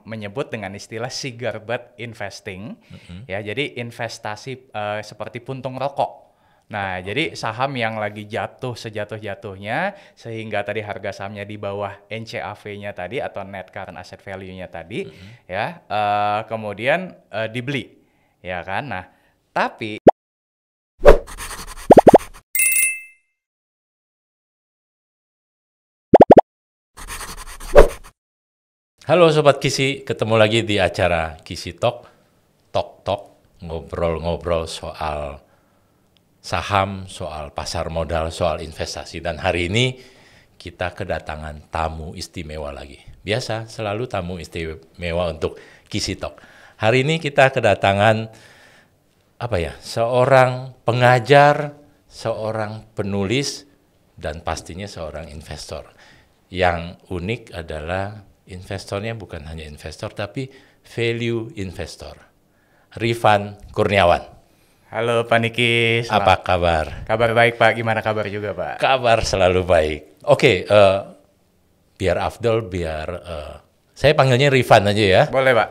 menyebut dengan istilah cigarette investing. Ya, jadi investasi seperti puntung rokok. Nah, jadi saham yang lagi jatuh sejatuh-jatuhnya sehingga tadi harga sahamnya di bawah NCAV-nya tadi atau net current asset value-nya tadi, ya, kemudian dibeli, ya kan? Nah, tapi Halo Sobat Kisi, ketemu lagi di acara Kisi Talk, ngobrol-ngobrol soal saham, soal pasar modal, soal investasi. Dan hari ini kita kedatangan tamu istimewa lagi. Biasa, selalu tamu istimewa untuk Kisi Talk. Hari ini kita kedatangan seorang pengajar, seorang penulis, dan pastinya seorang investor. Yang unik adalah investornya bukan hanya investor, tapi value investor. Rifan Kurniawan. halo Pak Niki, Apa kabar? kabar baik Pak, gimana kabar juga Pak? Kabar selalu baik. Oke, biar Afdol, saya panggilnya Rifan aja ya. Boleh Pak?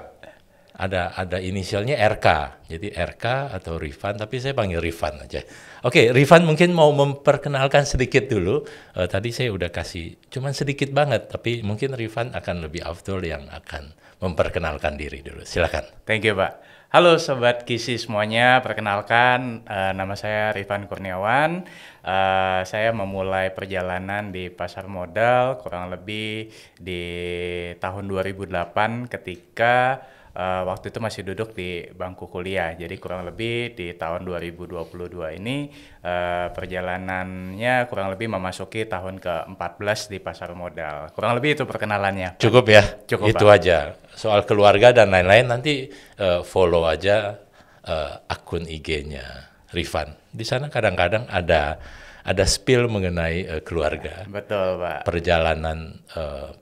Ada inisialnya RK, jadi RK atau Rifan, tapi saya panggil Rifan aja. Oke, Rifan mungkin mau memperkenalkan sedikit dulu. Tadi saya udah kasih, cuman sedikit banget, tapi mungkin Rifan akan lebih afdol yang akan memperkenalkan diri dulu. Silakan. Thank you Pak. Halo Sobat Kisi semuanya, perkenalkan nama saya Rifan Kurniawan. Saya memulai perjalanan di pasar modal kurang lebih di tahun 2008 ketika waktu itu masih duduk di bangku kuliah. Jadi kurang lebih di tahun 2022 ini perjalanannya kurang lebih memasuki tahun ke-14 di pasar modal. Kurang lebih itu perkenalannya. Cukup ya? Cukup, itu Pak. aja. Soal keluarga dan lain-lain nanti follow aja akun IG-nya Rifan. Di sana kadang-kadang ada spill mengenai keluarga. Betul Pak. Perjalanan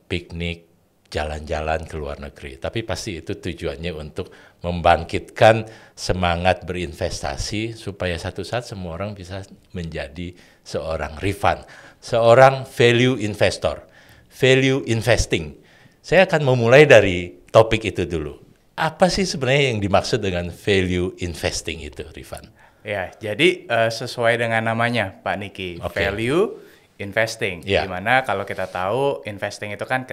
piknik, jalan-jalan ke luar negeri. Tapi pasti itu tujuannya untuk membangkitkan semangat berinvestasi supaya satu saat semua orang bisa menjadi seorang Rifan, seorang value investor, value investing. Saya akan memulai dari topik itu dulu. Apa sih sebenarnya yang dimaksud dengan value investing itu, Rifan? Ya, jadi sesuai dengan namanya Pak Niki, Oke. value investing. Ya. Dimana kalau kita tahu investing itu kan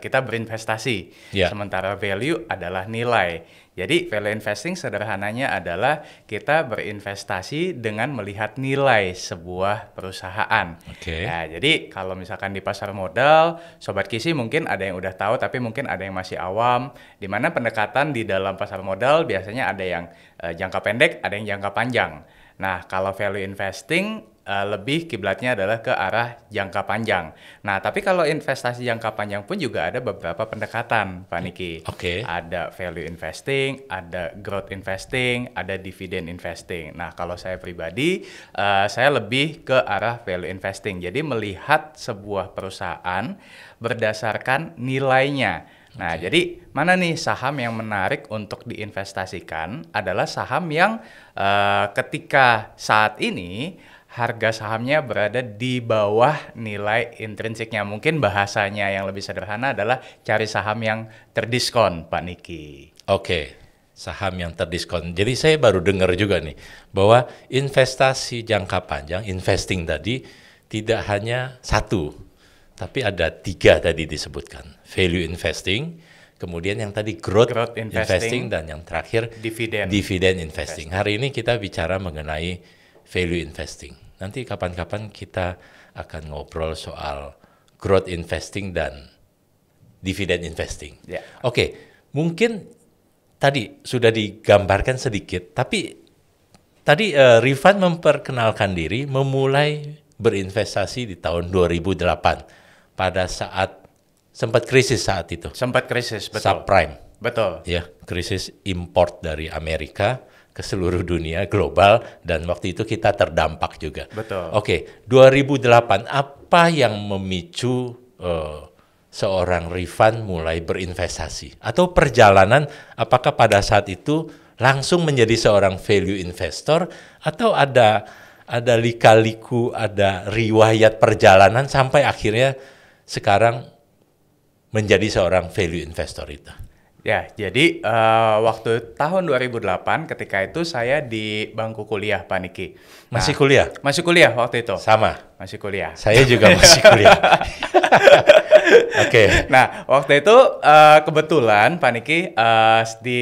kita berinvestasi, Ya. sementara value adalah nilai. Jadi value investing sederhananya adalah kita berinvestasi dengan melihat nilai sebuah perusahaan. Oke. Ya, jadi kalau misalkan di pasar modal, Sobat Kisi mungkin ada yang udah tahu, tapi mungkin ada yang masih awam. Di mana pendekatan di dalam pasar modal biasanya ada yang jangka pendek, ada yang jangka panjang. Nah, kalau value investing lebih kiblatnya adalah ke arah jangka panjang. Nah, tapi kalau investasi jangka panjang pun juga ada beberapa pendekatan, Pak Niki. Oke. Ada value investing, ada growth investing, ada dividend investing. Nah, kalau saya pribadi, saya lebih ke arah value investing. Jadi melihat sebuah perusahaan berdasarkan nilainya. Nah, jadi mana nih saham yang menarik untuk diinvestasikan adalah saham yang ketika saat ini harga sahamnya berada di bawah nilai intrinsiknya. Mungkin bahasanya yang lebih sederhana adalah cari saham yang terdiskon, Pak Niki. Oke, saham yang terdiskon. Jadi saya baru dengar juga nih, bahwa investasi jangka panjang, investing tadi, tidak hanya satu, tapi ada 3 tadi disebutkan. Value investing, kemudian yang tadi growth investing, dan yang terakhir dividend investing. Hari ini kita bicara mengenai value investing. Nanti kapan-kapan kita akan ngobrol soal growth investing dan dividend investing. Ya. Oke, mungkin tadi sudah digambarkan sedikit, tapi tadi Rifan memperkenalkan diri memulai berinvestasi di tahun 2008 pada saat sempat krisis saat itu. Sempat krisis, betul. Subprime. Betul. Ya, krisis import dari Amerika ke seluruh dunia global, dan waktu itu kita terdampak juga. Betul. Oke, 2008 apa yang memicu seorang Rifan mulai berinvestasi? Atau perjalanan, apakah pada saat itu langsung menjadi seorang value investor, atau ada lika-liku, ada riwayat perjalanan sampai akhirnya sekarang menjadi seorang value investor itu? Ya, jadi waktu tahun 2008 ketika itu saya di bangku kuliah, Pak Niki. Masih kuliah? Masih kuliah waktu itu. Sama. Masih kuliah. Saya juga masih kuliah. Oke. Nah, waktu itu kebetulan Pak Niki di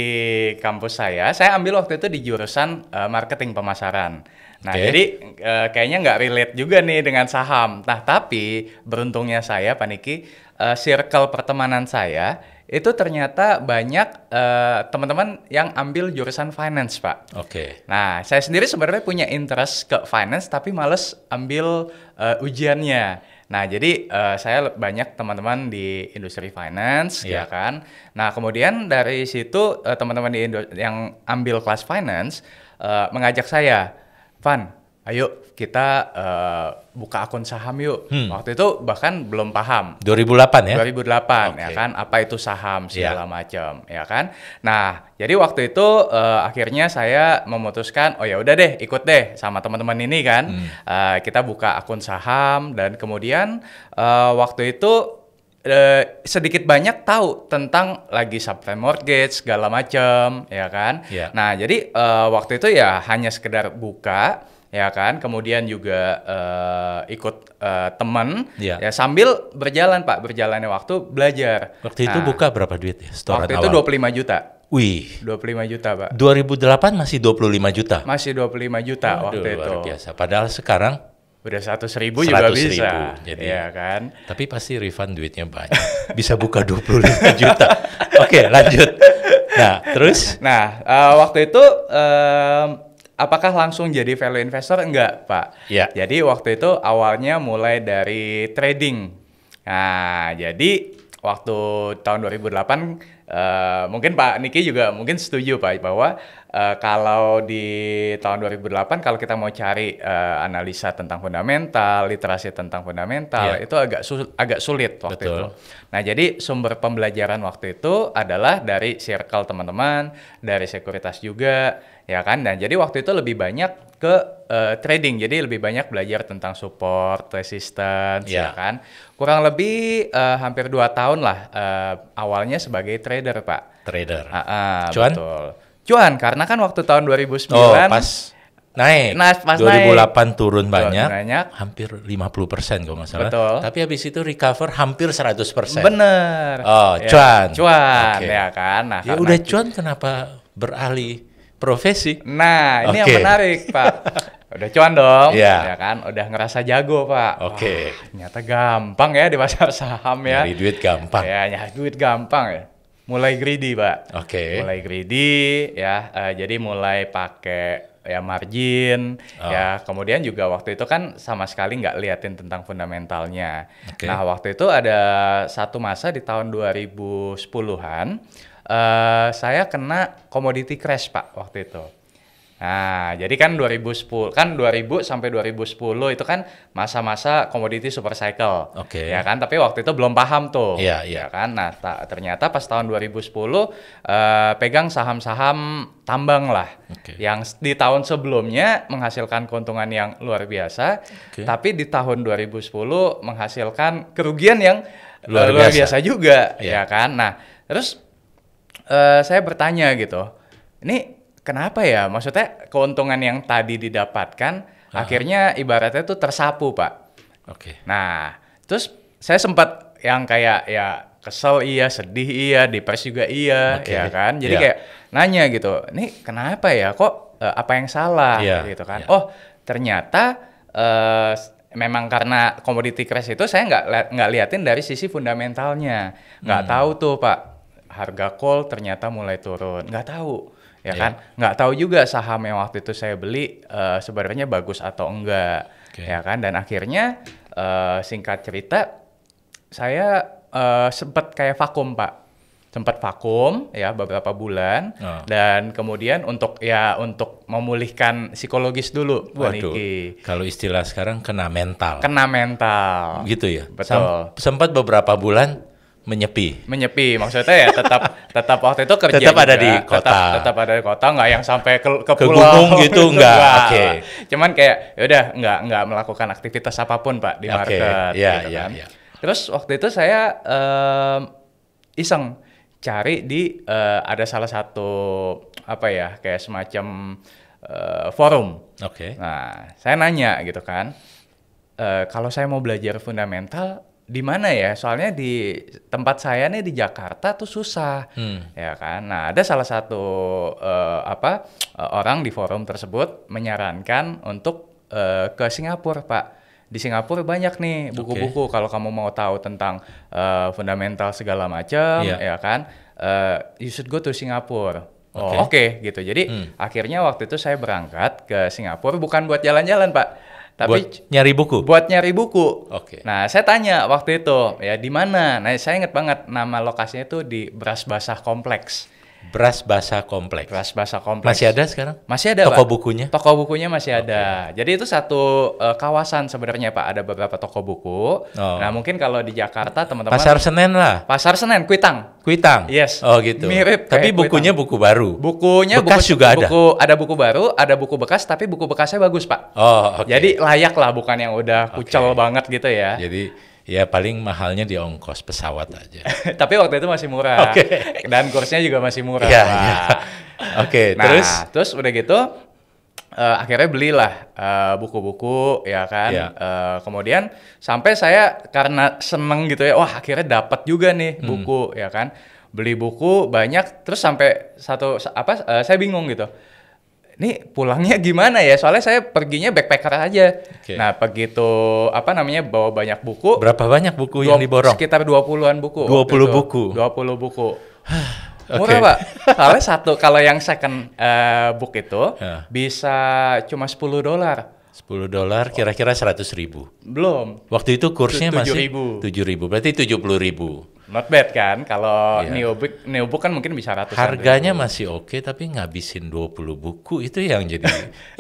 kampus saya ambil waktu itu di jurusan marketing pemasaran. Nah, Oke. jadi kayaknya nggak relate juga nih dengan saham. Nah, tapi beruntungnya saya, Pak Niki, circle pertemanan saya itu ternyata banyak teman-teman yang ambil jurusan finance, Pak. Oke. Nah, saya sendiri sebenarnya punya interest ke finance, tapi males ambil ujiannya. Nah, jadi saya banyak teman-teman di industri finance, Iya. ya kan. Nah, kemudian dari situ teman-teman yang ambil kelas finance mengajak saya, Van, ayo kita buka akun saham yuk. Waktu itu bahkan belum paham. 2008 ya? 2008 Oke. ya kan, apa itu saham segala Iya. macam ya kan. Nah, jadi waktu itu akhirnya saya memutuskan, oh ya udah deh, ikut deh sama teman-teman ini kan. Kita buka akun saham dan kemudian waktu itu sedikit banyak tahu tentang lagi subprime mortgage segala macam ya kan. Iya. Nah, jadi waktu itu ya hanya sekedar buka ya kan, kemudian juga ikut teman Iya. ya sambil berjalan Pak, berjalannya waktu belajar. Waktu itu Nah, buka berapa duit ya? Setoran waktu itu awal. 25 juta. Wih, 25 juta, Pak. 2008 masih 25 juta. Masih 25 juta Waduh, waktu itu. luar biasa. Padahal sekarang Udah 100.000 juga 100.000, bisa. jadi- Iya kan? tapi pasti refund duitnya banyak. Bisa buka 25 juta. Oke, lanjut. Nah, terus? Nah, waktu itu apakah langsung jadi value investor? Enggak, Pak. Ya. Jadi waktu itu awalnya mulai dari trading. Nah, jadi waktu tahun 2008 mungkin Pak Niki juga mungkin setuju Pak bahwa kalau di tahun 2008 kalau kita mau cari analisa tentang fundamental, literasi tentang fundamental Iya. itu agak sulit waktu Betul. itu. Nah, jadi sumber pembelajaran waktu itu adalah dari circle teman-teman, dari sekuritas juga, ya kan? Dan jadi waktu itu lebih banyak ke trading, jadi lebih banyak belajar tentang support, resistance, Ya. ya kan? Kurang lebih hampir 2 tahun lah awalnya sebagai trader, Pak. Trader. Cuan? Cuan? Betul. Cuan, karena kan waktu tahun 2009 Oh, pas naik. Nah, pas 2008 turun Turun banyak, banyak. hampir 50% kalau nggak salah. Betul. Tapi habis itu recover hampir 100%. bener. Oh, Ya, cuan. Cuan, Oke. ya kan? Nah, Ya karena udah cuan, kenapa beralih profesi? Nah, ini yang Oke. menarik, Pak. Udah cuan dong, Iya. ya kan? Udah ngerasa jago, Pak. Oke. Wah, ternyata gampang ya di pasar saham ya. Nyari duit gampang. Ya, nyari duit gampang ya. Mulai greedy, Pak. Oke. Mulai greedy, ya. Jadi mulai pakai ya margin, ya. Kemudian juga waktu itu kan sama sekali nggak liatin tentang fundamentalnya. Oke. Nah, waktu itu ada satu masa di tahun 2010-an, saya kena commodity crash, Pak, waktu itu. Nah, jadi kan 2010 kan 2000 sampai 2010 itu kan masa-masa komoditi super cycle. Oke. Ya kan, tapi waktu itu belum paham tuh. Iya, iya. Ya kan. Nah, ternyata pas tahun 2010 pegang saham-saham tambang lah. Oke. Yang di tahun sebelumnya menghasilkan keuntungan yang luar biasa, Oke. tapi di tahun 2010 menghasilkan kerugian yang Luar luar biasa. biasa juga, Iya. ya kan. Nah, terus saya bertanya gitu. Ini kenapa ya? Maksudnya keuntungan yang tadi didapatkan akhirnya ibaratnya tuh tersapu, Pak. Oke. Nah, terus saya sempat yang kayak ya kesel iya, sedih iya, depresi juga iya, Oke. ya kan. Jadi Iya. kayak nanya gitu, ini kenapa ya? Kok apa yang salah Iya, gitu kan? iya. Oh, ternyata memang karena commodity crash itu saya nggak liatin dari sisi fundamentalnya, nggak tahu tuh Pak, harga coal ternyata mulai turun, nggak tahu. Ya Iya. kan, nggak tahu juga saham yang waktu itu saya beli sebenarnya bagus atau enggak, Oke. ya kan. Dan akhirnya singkat cerita saya sempat kayak vakum, Pak, sempat vakum ya beberapa bulan. Oh. Dan kemudian untuk memulihkan psikologis dulu, Pak Waduh, Niki. kalau istilah sekarang kena mental. Kena mental, Gitu ya. Betul. Sempat beberapa bulan menyepi. maksudnya ya tetap waktu itu kerja Tetap ada juga, di kota. tetap ada di kota, nggak yang sampai ke Ke pulau gunung gitu, enggak. Oke. Cuman kayak yaudah nggak melakukan aktivitas apapun Pak di Oke. market Iya, gitu iya, kan. iya. Terus waktu itu saya iseng cari di ada salah satu apa ya kayak semacam forum. Oke. Nah, saya nanya gitu kan, kalau saya mau belajar fundamental di mana ya? Soalnya di tempat saya nih di Jakarta tuh susah, ya kan. Nah, ada salah satu orang di forum tersebut menyarankan untuk ke Singapura, Pak. Di Singapura banyak nih buku-buku kalau kamu mau tahu tentang fundamental segala macam, ya kan. You should go to Singapura. Oh, oke, gitu. Jadi akhirnya waktu itu saya berangkat ke Singapura bukan buat jalan-jalan, Pak, tapi buat nyari buku. Buat nyari buku. Oke. Nah, saya tanya waktu itu, ya di mana? Nah, saya ingat banget nama lokasinya itu di Bras Basah Kompleks. Bras Basah Kompleks. Bras Basah Kompleks. Masih ada sekarang? Masih ada, toko Pak. bukunya? Toko bukunya masih ada. Jadi itu satu kawasan sebenarnya, Pak. Ada beberapa toko buku. Nah, mungkin kalau di Jakarta teman-teman Pasar Senen lah. Pasar Senen, Kuitang. Kuitang. Yes. Oh gitu. Mirip. Tapi bukunya buku baru. Bukunya bekas juga ada. Ada buku baru, ada buku bekas, tapi buku bekasnya bagus, Pak. Oh, oke. Jadi layak lah, bukan yang udah kucel banget gitu ya. Jadi ya paling mahalnya di ongkos pesawat aja. Tapi waktu itu masih murah. Dan kursnya juga masih murah. Iya. Oke, nah, terus udah gitu akhirnya belilah buku-buku ya kan. Kemudian sampai saya karena seneng gitu ya, wah akhirnya dapat juga nih buku ya kan. Beli buku banyak terus sampai saya bingung gitu. Ini pulangnya gimana ya? Soalnya saya perginya backpacker aja. Nah, begitu bawa banyak buku. Berapa banyak buku yang diborong? Sekitar 20-an buku. 20 buku. 20 buku. Murah, Pak. Soalnya kalau yang second book itu bisa cuma $10. $10 kira-kira 100.000. Belum. Waktu itu kursnya masih 7.000. Berarti 70.000. Not bad kan? Kalau new book kan mungkin bisa ratusan. Harganya masih oke, tapi ngabisin 20 buku itu yang jadi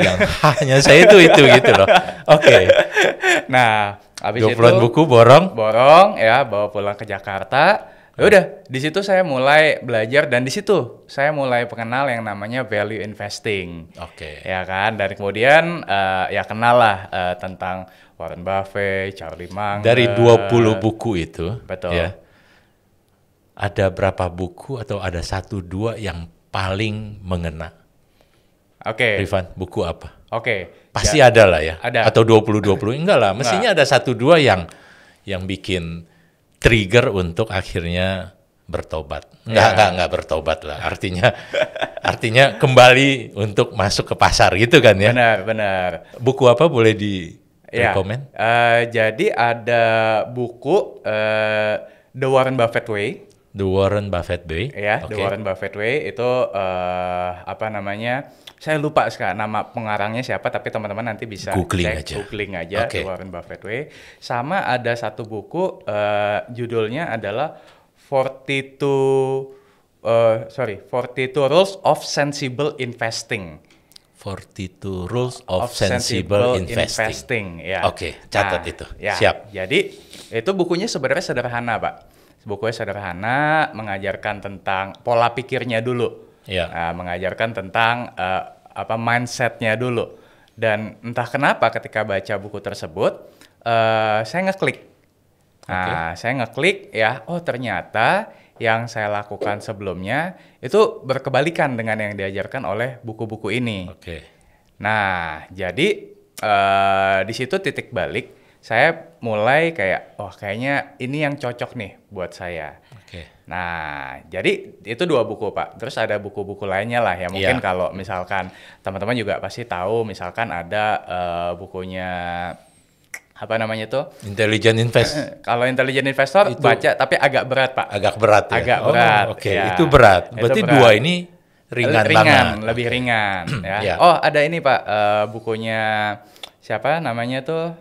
yang hanya saya itu gitu loh. Oke. Nah, habis 20-an buku borong ya, bawa pulang ke Jakarta. Ya udah, di situ saya mulai belajar dan di situ saya mulai mengenal yang namanya value investing. Ya kan? Dan kemudian ya kenal lah tentang Warren Buffett, Charlie Munger. Dari 20 buku itu, betul. Ya, ada berapa buku atau ada 1-2 yang paling mengena? Rifan, buku apa? Pasti ada lah ya. Ada. Atau 20-20 enggak lah. Mestinya ada 1-2 yang bikin trigger untuk akhirnya bertobat. Enggak bertobat lah. Artinya kembali untuk masuk ke pasar gitu kan ya. Benar. Buku apa boleh rekomen? Jadi ada buku The Warren Buffett Way. The Warren Buffett Way. Ya, The Warren Buffett Way itu saya lupa sekarang nama pengarangnya siapa, tapi teman-teman nanti bisa googling aja The Warren Buffett Way. Sama ada satu buku judulnya adalah 42 Rules of Sensible Investing. 42 Rules of Sensible Investing. Ya. Catat itu. Ya. Siap. Jadi itu bukunya sebenarnya sederhana, Pak. Bukunya sederhana, mengajarkan tentang pola pikirnya dulu. Mengajarkan tentang mindsetnya dulu. Dan entah kenapa ketika baca buku tersebut, saya ngeklik. Saya ngeklik ya, ternyata yang saya lakukan sebelumnya itu berkebalikan dengan yang diajarkan oleh buku-buku ini. Nah, jadi di situ titik balik. Saya mulai kayak, kayaknya ini yang cocok nih buat saya. Nah, jadi itu 2 buku, Pak. Terus ada buku-buku lainnya lah ya. Mungkin kalau misalkan teman-teman juga pasti tahu, misalkan ada bukunya apa namanya tuh? Intelligent Invest. Kalau Intelligent Investor itu, baca, tapi agak berat, Pak. Agak berat ya? Agak berat. Ya. Itu berat. Berarti 2 ini ringan banget. Lebih ringan. Ya. Ada ini, Pak, bukunya siapa namanya tuh?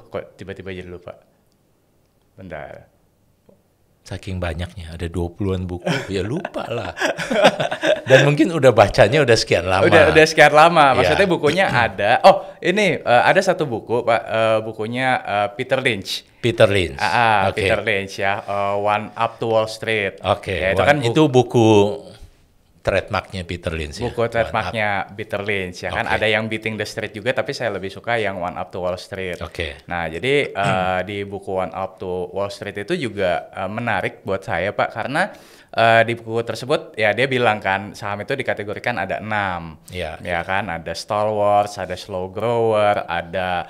Kok tiba-tiba jadi lupa. Bentar. Saking banyaknya, ada 20-an buku, ya lupa lah. Dan mungkin udah bacanya udah sekian lama. Udah sekian lama, maksudnya bukunya ada. Ini ada satu buku, Pak, bukunya Peter Lynch. Peter Lynch ya, One Up to Wall Street. Ya, itu buku trademarknya Peter Lynch ya? Buku trademarknya Peter Lynch ya kan. Oke. Ada yang Beating the Street juga, tapi saya lebih suka yang One Up to Wall Street. Oke. Nah, jadi di buku One Up to Wall Street itu juga menarik buat saya, Pak, karena di buku tersebut ya dia bilang kan saham itu dikategorikan ada 6. Iya. Ya kan, ada stalwarts, ada slow grower, ada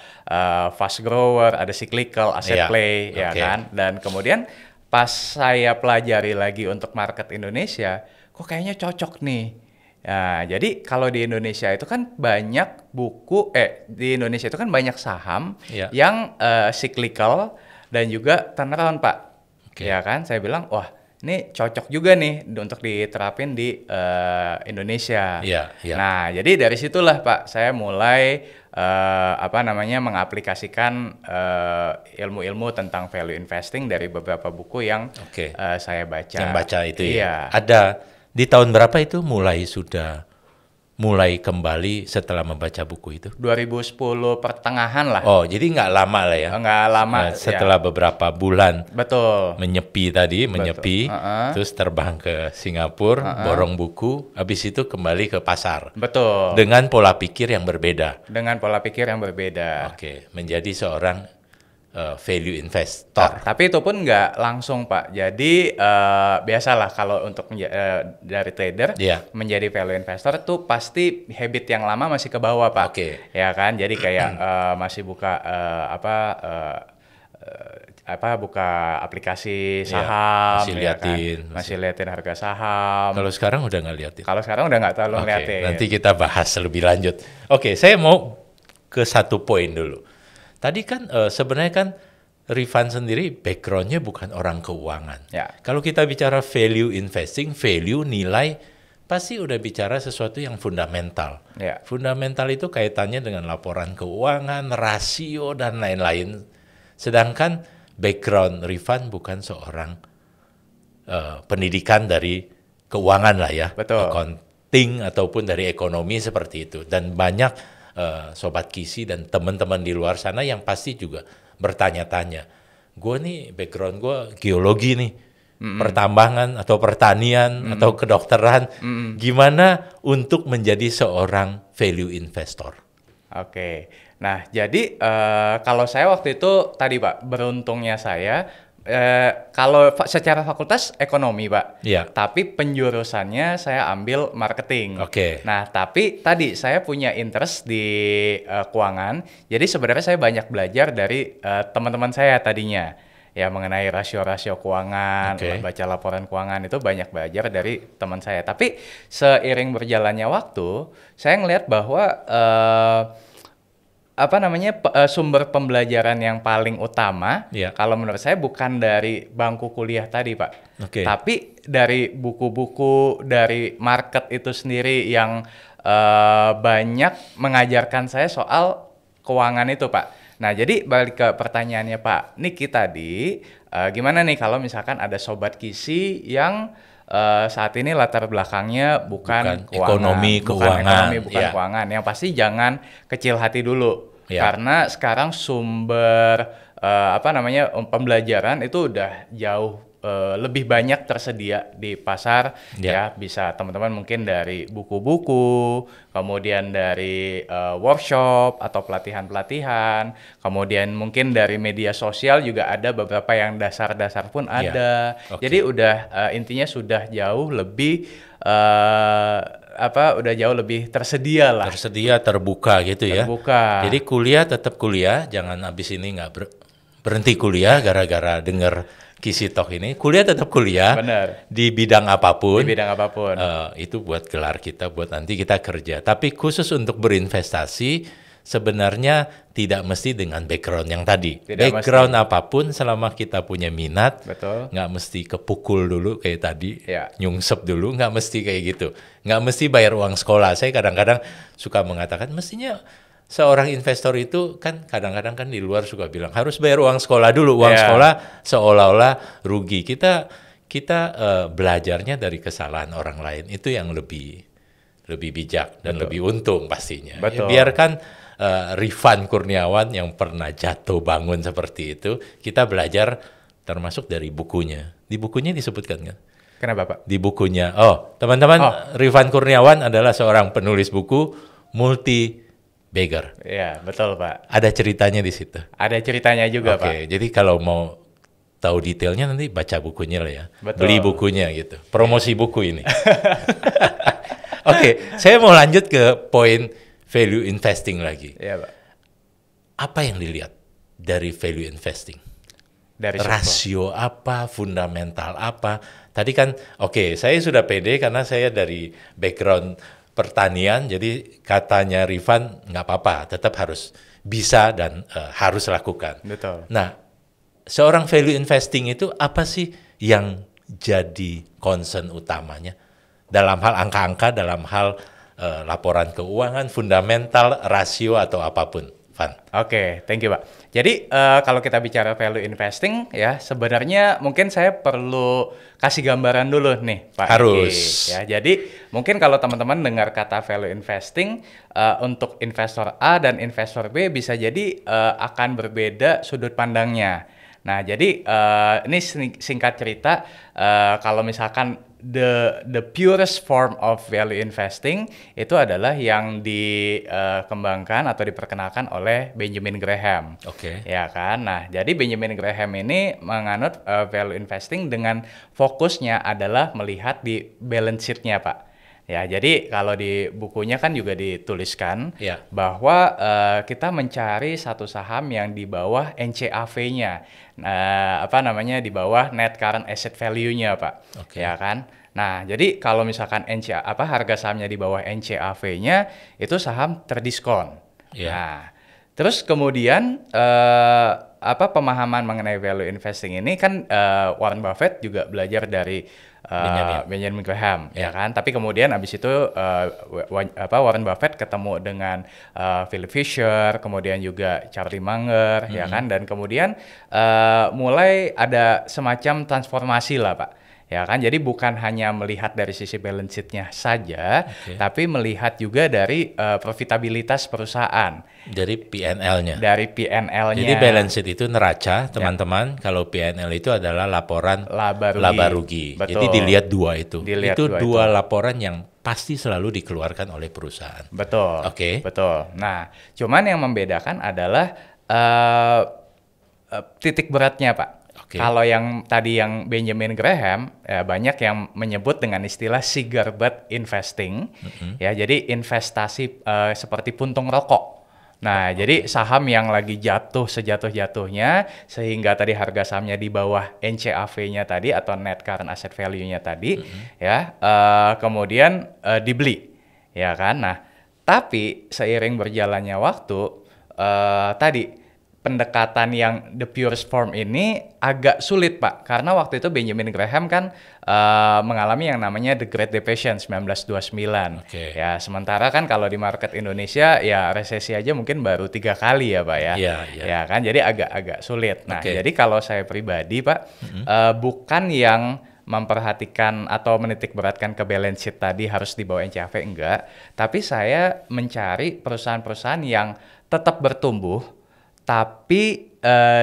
fast grower, ada cyclical, asset Iya. play, ya Oke. kan. Dan kemudian pas saya pelajari lagi untuk market Indonesia, kok kayaknya cocok nih. Nah, jadi kalau di Indonesia itu kan banyak di Indonesia itu kan banyak saham Iya. yang cyclical dan juga turnaround, Pak. Oke. Ya kan, saya bilang, wah ini cocok juga nih untuk diterapin di Indonesia. Iya, iya. Nah, jadi dari situlah Pak, saya mulai mengaplikasikan ilmu-ilmu tentang value investing dari beberapa buku yang Oke. saya baca. Yang baca itu Iya. ya. Ada di tahun berapa itu mulai kembali setelah membaca buku itu? 2010 pertengahan lah. Oh, jadi nggak lama lah ya? Nggak lama. Setelah beberapa bulan Betul. menyepi, terus terbang ke Singapura, borong buku, habis itu kembali ke pasar. Betul. Dengan pola pikir yang berbeda. Dengan pola pikir yang berbeda. Oke, menjadi seorang value investor. Tapi itu pun nggak langsung, Pak. Jadi biasalah kalau untuk dari trader Iya. menjadi value investor tuh pasti habit yang lama masih ke bawah, Pak. Oke. Ya kan? Jadi kayak masih buka buka aplikasi Iya, saham, masih ya liatin, kan? Masih liatin harga saham. Kalau sekarang udah nggak liatin. Kalau sekarang udah nggak terlalu Oke, ngeliatin. nanti kita bahas lebih lanjut. Oke, saya mau ke satu poin dulu. Tadi kan sebenarnya kan Rifan sendiri backgroundnya bukan orang keuangan. Ya. Kalau kita bicara value investing, value nilai, pasti udah bicara sesuatu yang fundamental. Ya. Fundamental itu kaitannya dengan laporan keuangan, rasio, dan lain-lain. Sedangkan background Rifan bukan seorang pendidikan dari keuangan lah ya. Betul. Accounting ataupun dari ekonomi seperti itu. Dan banyak Sobat Kisi dan teman-teman di luar sana yang pasti juga bertanya-tanya. Gue nih background gue geologi nih. Pertambangan atau pertanian atau kedokteran. Gimana untuk menjadi seorang value investor? Oke, nah jadi kalau saya waktu itu tadi Pak, beruntungnya saya kalau secara fakultas ekonomi Pak, Iya. tapi penjurusannya saya ambil marketing. Oke. Nah tapi tadi saya punya interest di keuangan, jadi sebenarnya saya banyak belajar dari teman-teman saya tadinya. Ya mengenai rasio-rasio keuangan, Oke. baca laporan keuangan itu banyak belajar dari teman saya. Tapi seiring berjalannya waktu, saya ngelihat bahwa sumber pembelajaran yang paling utama, Iya. kalau menurut saya bukan dari bangku kuliah tadi, Pak. Oke. Tapi dari buku-buku, dari market itu sendiri yang banyak mengajarkan saya soal keuangan itu, Pak. Nah, jadi balik ke pertanyaannya Pak Niki tadi, gimana nih kalau misalkan ada Sobat Kisi yang saat ini latar belakangnya bukan ekonomi, keuangan. bukan Iya. keuangan. Yang pasti jangan kecil hati dulu, Iya. karena sekarang sumber pembelajaran itu udah jauh lebih banyak tersedia di pasar. Iya. Ya bisa teman-teman mungkin dari buku-buku, kemudian dari workshop atau pelatihan-pelatihan, kemudian mungkin dari media sosial juga ada beberapa yang dasar-dasar pun Iya. ada. Oke. Jadi udah intinya sudah jauh lebih udah jauh lebih tersedia lah. Tersedia, terbuka gitu ya. Terbuka. Jadi kuliah tetap kuliah, jangan habis ini nggak berhenti kuliah gara-gara denger Kisi Talk ini. Kuliah tetap kuliah. Benar. Di bidang apapun. Di bidang apapun. Itu buat gelar kita, buat nanti kita kerja. Tapi khusus untuk berinvestasi, sebenarnya tidak mesti dengan background yang tadi. Tidak Background apapun selama kita punya minat, Betul. nggak mesti kepukul dulu kayak tadi, Ya. nyungsep dulu, nggak mesti kayak gitu. Nggak mesti bayar uang sekolah. Saya kadang-kadang suka mengatakan, mestinya seorang investor itu kan kadang-kadang kan di luar suka bilang, harus bayar uang sekolah dulu. Uang Ya. sekolah seolah-olah rugi. Kita belajarnya dari kesalahan orang lain. Itu yang lebih bijak dan lebih untung pastinya. Ya, Betul. biarkan Rifan Kurniawan yang pernah jatuh bangun seperti itu, kita belajar termasuk dari bukunya. Di bukunya disebutkan kan, Kenapa, Pak? Di bukunya. Oh, teman-teman, Rifan Kurniawan adalah seorang penulis buku multi bagger. Iya, betul, Pak. Ada ceritanya di situ. Ada ceritanya juga, Pak. Oke, jadi kalau mau tahu detailnya nanti baca bukunya lah ya. Betul. Beli bukunya gitu. Promosi buku ini. Oke, saya mau lanjut ke poin value investing lagi. Iya, Pak. Apa yang dilihat dari value investing? Dari Rasio apa, fundamental apa? Tadi kan, saya sudah pede karena saya dari background pertanian, jadi katanya Rifan nggak apa-apa, tetap harus bisa dan harus lakukan. Betul. Nah, seorang value investing itu apa sih yang jadi concern utamanya? Dalam hal angka-angka, dalam hal laporan keuangan, fundamental, rasio, atau apapun. Van. Oke, thank you, Pak. Jadi kalau kita bicara value investing ya, sebenarnya mungkin saya perlu kasih gambaran dulu nih, Pak. Harus. Ya, jadi mungkin kalau teman-teman dengar kata value investing untuk investor A dan investor B bisa jadi akan berbeda sudut pandangnya. Nah, jadi ini singkat cerita, kalau misalkan the purest form of value investing itu adalah yang dikembangkan atau diperkenalkan oleh Benjamin Graham. Oke. Ya kan? Nah, jadi Benjamin Graham ini menganut value investing dengan fokusnya adalah melihat di balance sheet-nya, Pak. Ya, jadi kalau di bukunya kan juga dituliskan bahwa kita mencari satu saham yang di bawah NCAV-nya, di bawah net current asset value-nya, Pak. Ya kan? Nah, jadi kalau misalkan harga sahamnya di bawah NCAV-nya itu saham terdiskon. Nah, terus kemudian pemahaman mengenai value investing ini kan Warren Buffett juga belajar dari Benjamin Graham, ya kan. Tapi kemudian abis itu Warren Buffett ketemu dengan Philip Fisher, kemudian juga Charlie Munger, ya kan. Dan kemudian mulai ada semacam transformasi lah, Pak. Ya kan, jadi bukan hanya melihat dari sisi balance sheet-nya saja, tapi melihat juga dari profitabilitas perusahaan. Dari PNL-nya. Dari PNL-nya. Jadi balance sheet itu neraca, teman-teman. Kalau PNL itu adalah laporan laba rugi. Betul. Jadi dilihat dua itu. Dilihat itu dua laporan yang pasti selalu dikeluarkan oleh perusahaan. Betul. Betul. Nah, cuman yang membedakan adalah titik beratnya, Pak. Kalau yang tadi yang Benjamin Graham banyak yang menyebut dengan istilah cigar butt investing, ya, jadi investasi seperti puntung rokok. Nah, jadi saham yang lagi jatuh sejatuh-jatuhnya sehingga tadi harga sahamnya di bawah NCAV-nya tadi atau net current asset value-nya tadi, kemudian dibeli, ya kan? Nah, tapi seiring berjalannya waktu tadi pendekatan yang the purest form ini agak sulit, Pak, karena waktu itu Benjamin Graham kan mengalami yang namanya The Great Depression 1929. Ya, sementara kan kalau di market Indonesia ya resesi aja mungkin baru 3 kali ya, Pak ya. Ya kan, jadi agak sulit. Nah, jadi kalau saya pribadi, Pak, bukan yang memperhatikan atau menitik beratkan ke balance sheet tadi harus di bawah NCAV, enggak, tapi saya mencari perusahaan-perusahaan yang tetap bertumbuh tapi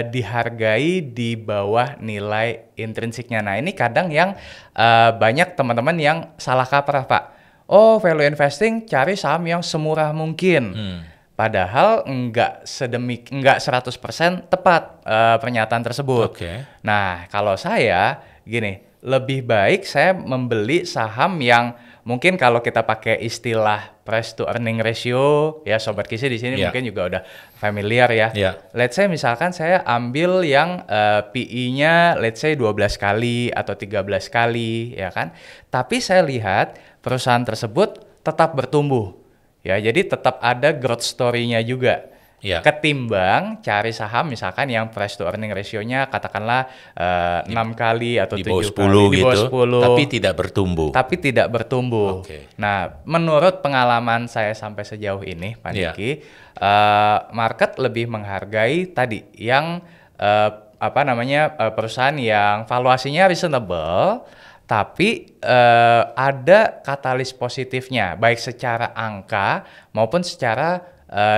dihargai di bawah nilai intrinsiknya. Nah, ini kadang yang banyak teman-teman yang salah kaprah, Pak. Oh, value investing cari saham yang semurah mungkin. Padahal enggak 100% tepat pernyataan tersebut. Nah, kalau saya gini, lebih baik saya membeli saham yang mungkin kalau kita pakai istilah price to earning ratio, ya Sobat Kisi di sini mungkin juga udah familiar ya. Let's say misalkan saya ambil yang PE-nya let's say 12 kali atau 13 kali, ya kan. Tapi saya lihat perusahaan tersebut tetap bertumbuh. Ya, jadi tetap ada growth story-nya juga. Ketimbang cari saham misalkan yang price to earning ratio-nya katakanlah 6 kali atau 7 kali di bawah 10 tapi tidak bertumbuh. Nah, menurut pengalaman saya sampai sejauh ini, Pak Niki, market lebih menghargai tadi yang perusahaan yang valuasinya reasonable tapi ada katalis positifnya baik secara angka maupun secara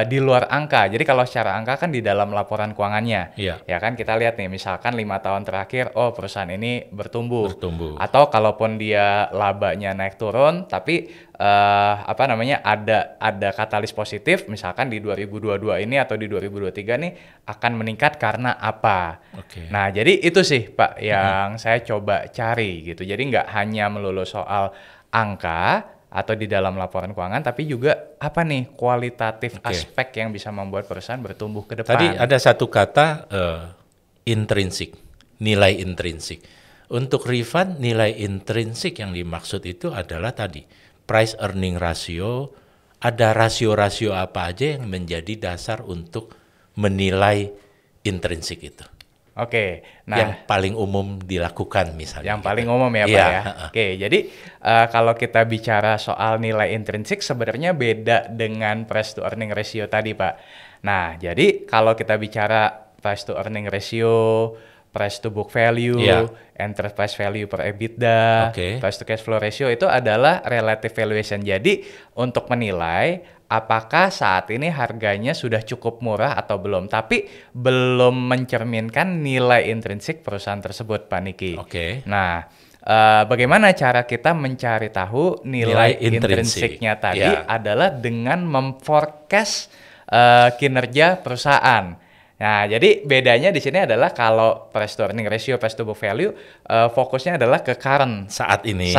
di luar angka. Jadi kalau secara angka kan di dalam laporan keuangannya. Iya. Ya kan kita lihat nih misalkan 5 tahun terakhir perusahaan ini bertumbuh. Atau kalaupun dia labanya naik turun tapi ada katalis positif misalkan di 2022 ini atau di 2023 nih akan meningkat karena apa. Nah, jadi itu sih Pak yang saya coba cari gitu. Jadi nggak hanya melulu soal angka atau di dalam laporan keuangan, tapi juga apa nih kualitatif aspek yang bisa membuat perusahaan bertumbuh ke depan. Tadi ada satu kata intrinsik, nilai intrinsik. Untuk Rifan, nilai intrinsik yang dimaksud itu adalah tadi price earning ratio. Ada rasio-rasio apa aja yang menjadi dasar untuk menilai intrinsik itu? Nah yang paling umum dilakukan misalnya. Yang paling umum ya Pak ya. Jadi kalau kita bicara soal nilai intrinsik sebenarnya beda dengan price to earning ratio tadi Pak. Nah jadi kalau kita bicara price to earning ratio, price to book value, enterprise value per EBITDA, price to cash flow ratio itu adalah relative valuation. Jadi untuk menilai apakah saat ini harganya sudah cukup murah atau belum, tapi belum mencerminkan nilai intrinsik perusahaan tersebut, Pak Niki. Nah, bagaimana cara kita mencari tahu nilai intrinsiknya tadi adalah dengan memforecast kinerja perusahaan. Nah, jadi bedanya di sini adalah kalau price to earning ratio, price to book value, fokusnya adalah ke current saat ini.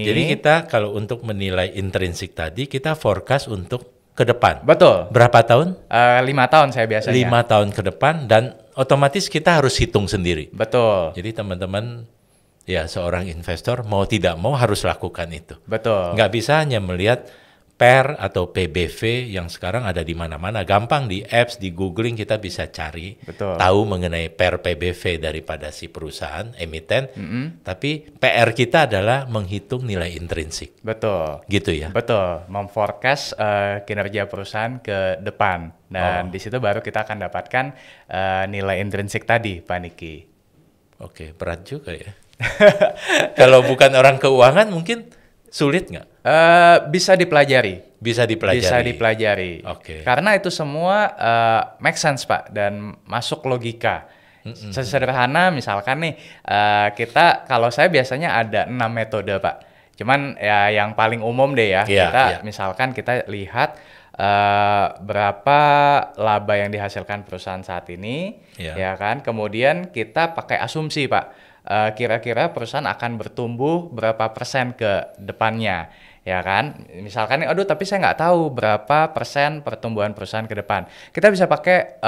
Jadi kita kalau untuk menilai intrinsik tadi, kita forecast untuk ke depan. Betul. Berapa tahun? 5 tahun saya biasanya. 5 tahun ke depan dan otomatis kita harus hitung sendiri. Betul. Jadi teman-teman, ya seorang investor mau tidak mau harus lakukan itu. Betul. Nggak bisa hanya melihat PER atau PBV yang sekarang ada di mana-mana. Gampang di apps, di googling kita bisa cari. Tahu mengenai PER PBV daripada si perusahaan, emiten. Tapi PR kita adalah menghitung nilai intrinsik. Betul. Gitu ya? Betul. Memforecast kinerja perusahaan ke depan. Dan di situ baru kita akan dapatkan nilai intrinsik tadi, Pak Niki. Berat juga ya. Kalau bukan orang keuangan mungkin sulit nggak? Bisa dipelajari. Bisa dipelajari. Karena itu semua make sense Pak dan masuk logika. Sesederhana misalkan nih kalau saya biasanya ada 6 metode Pak. Cuman ya yang paling umum deh ya. Misalkan kita lihat berapa laba yang dihasilkan perusahaan saat ini, ya kan? Kemudian kita pakai asumsi Pak. Kira-kira perusahaan akan bertumbuh berapa persen ke depannya, ya kan? Misalkan nih, tapi saya nggak tahu berapa persen pertumbuhan perusahaan ke depan. Kita bisa pakai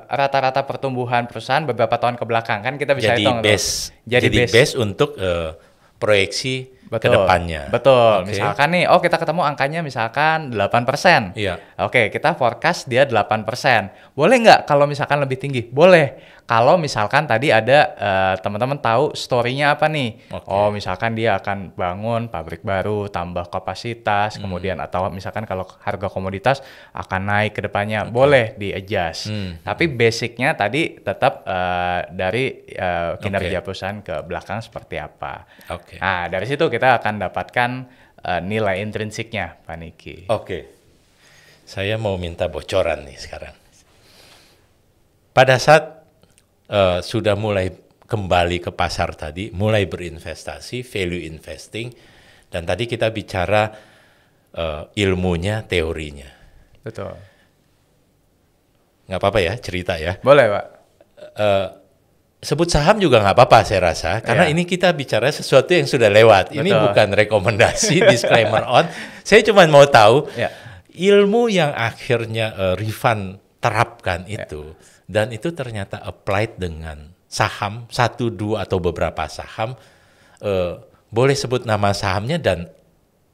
rata-rata pertumbuhan perusahaan beberapa tahun ke belakang, kan kita bisa hitung. Jadi base untuk proyeksi ke depannya. Betul. Misalkan nih, kita ketemu angkanya misalkan 8%. Kita forecast dia 8%. Boleh nggak kalau misalkan lebih tinggi? Boleh. Kalau misalkan tadi ada teman-teman tahu story-nya apa nih? Misalkan dia akan bangun pabrik baru, tambah kapasitas, kemudian atau misalkan kalau harga komoditas akan naik ke depannya, boleh di-adjust. Tapi basicnya tadi tetap dari kinerja perusahaan ke belakang seperti apa. Nah, dari situ kita akan dapatkan nilai intrinsiknya, Pak Niki. Saya mau minta bocoran nih sekarang. Pada saat sudah mulai kembali ke pasar tadi, mulai berinvestasi, value investing, dan tadi kita bicara ilmunya, teorinya. Betul. Nggak apa-apa ya, cerita ya? Boleh, Pak. Sebut saham juga nggak apa-apa saya rasa, karena ini kita bicara sesuatu yang sudah lewat. Ini bukan rekomendasi, disclaimer on. Saya cuma mau tahu ilmu yang akhirnya Rifan terapkan itu, dan itu ternyata applied dengan saham, 1, 2, atau beberapa saham. Boleh sebut nama sahamnya dan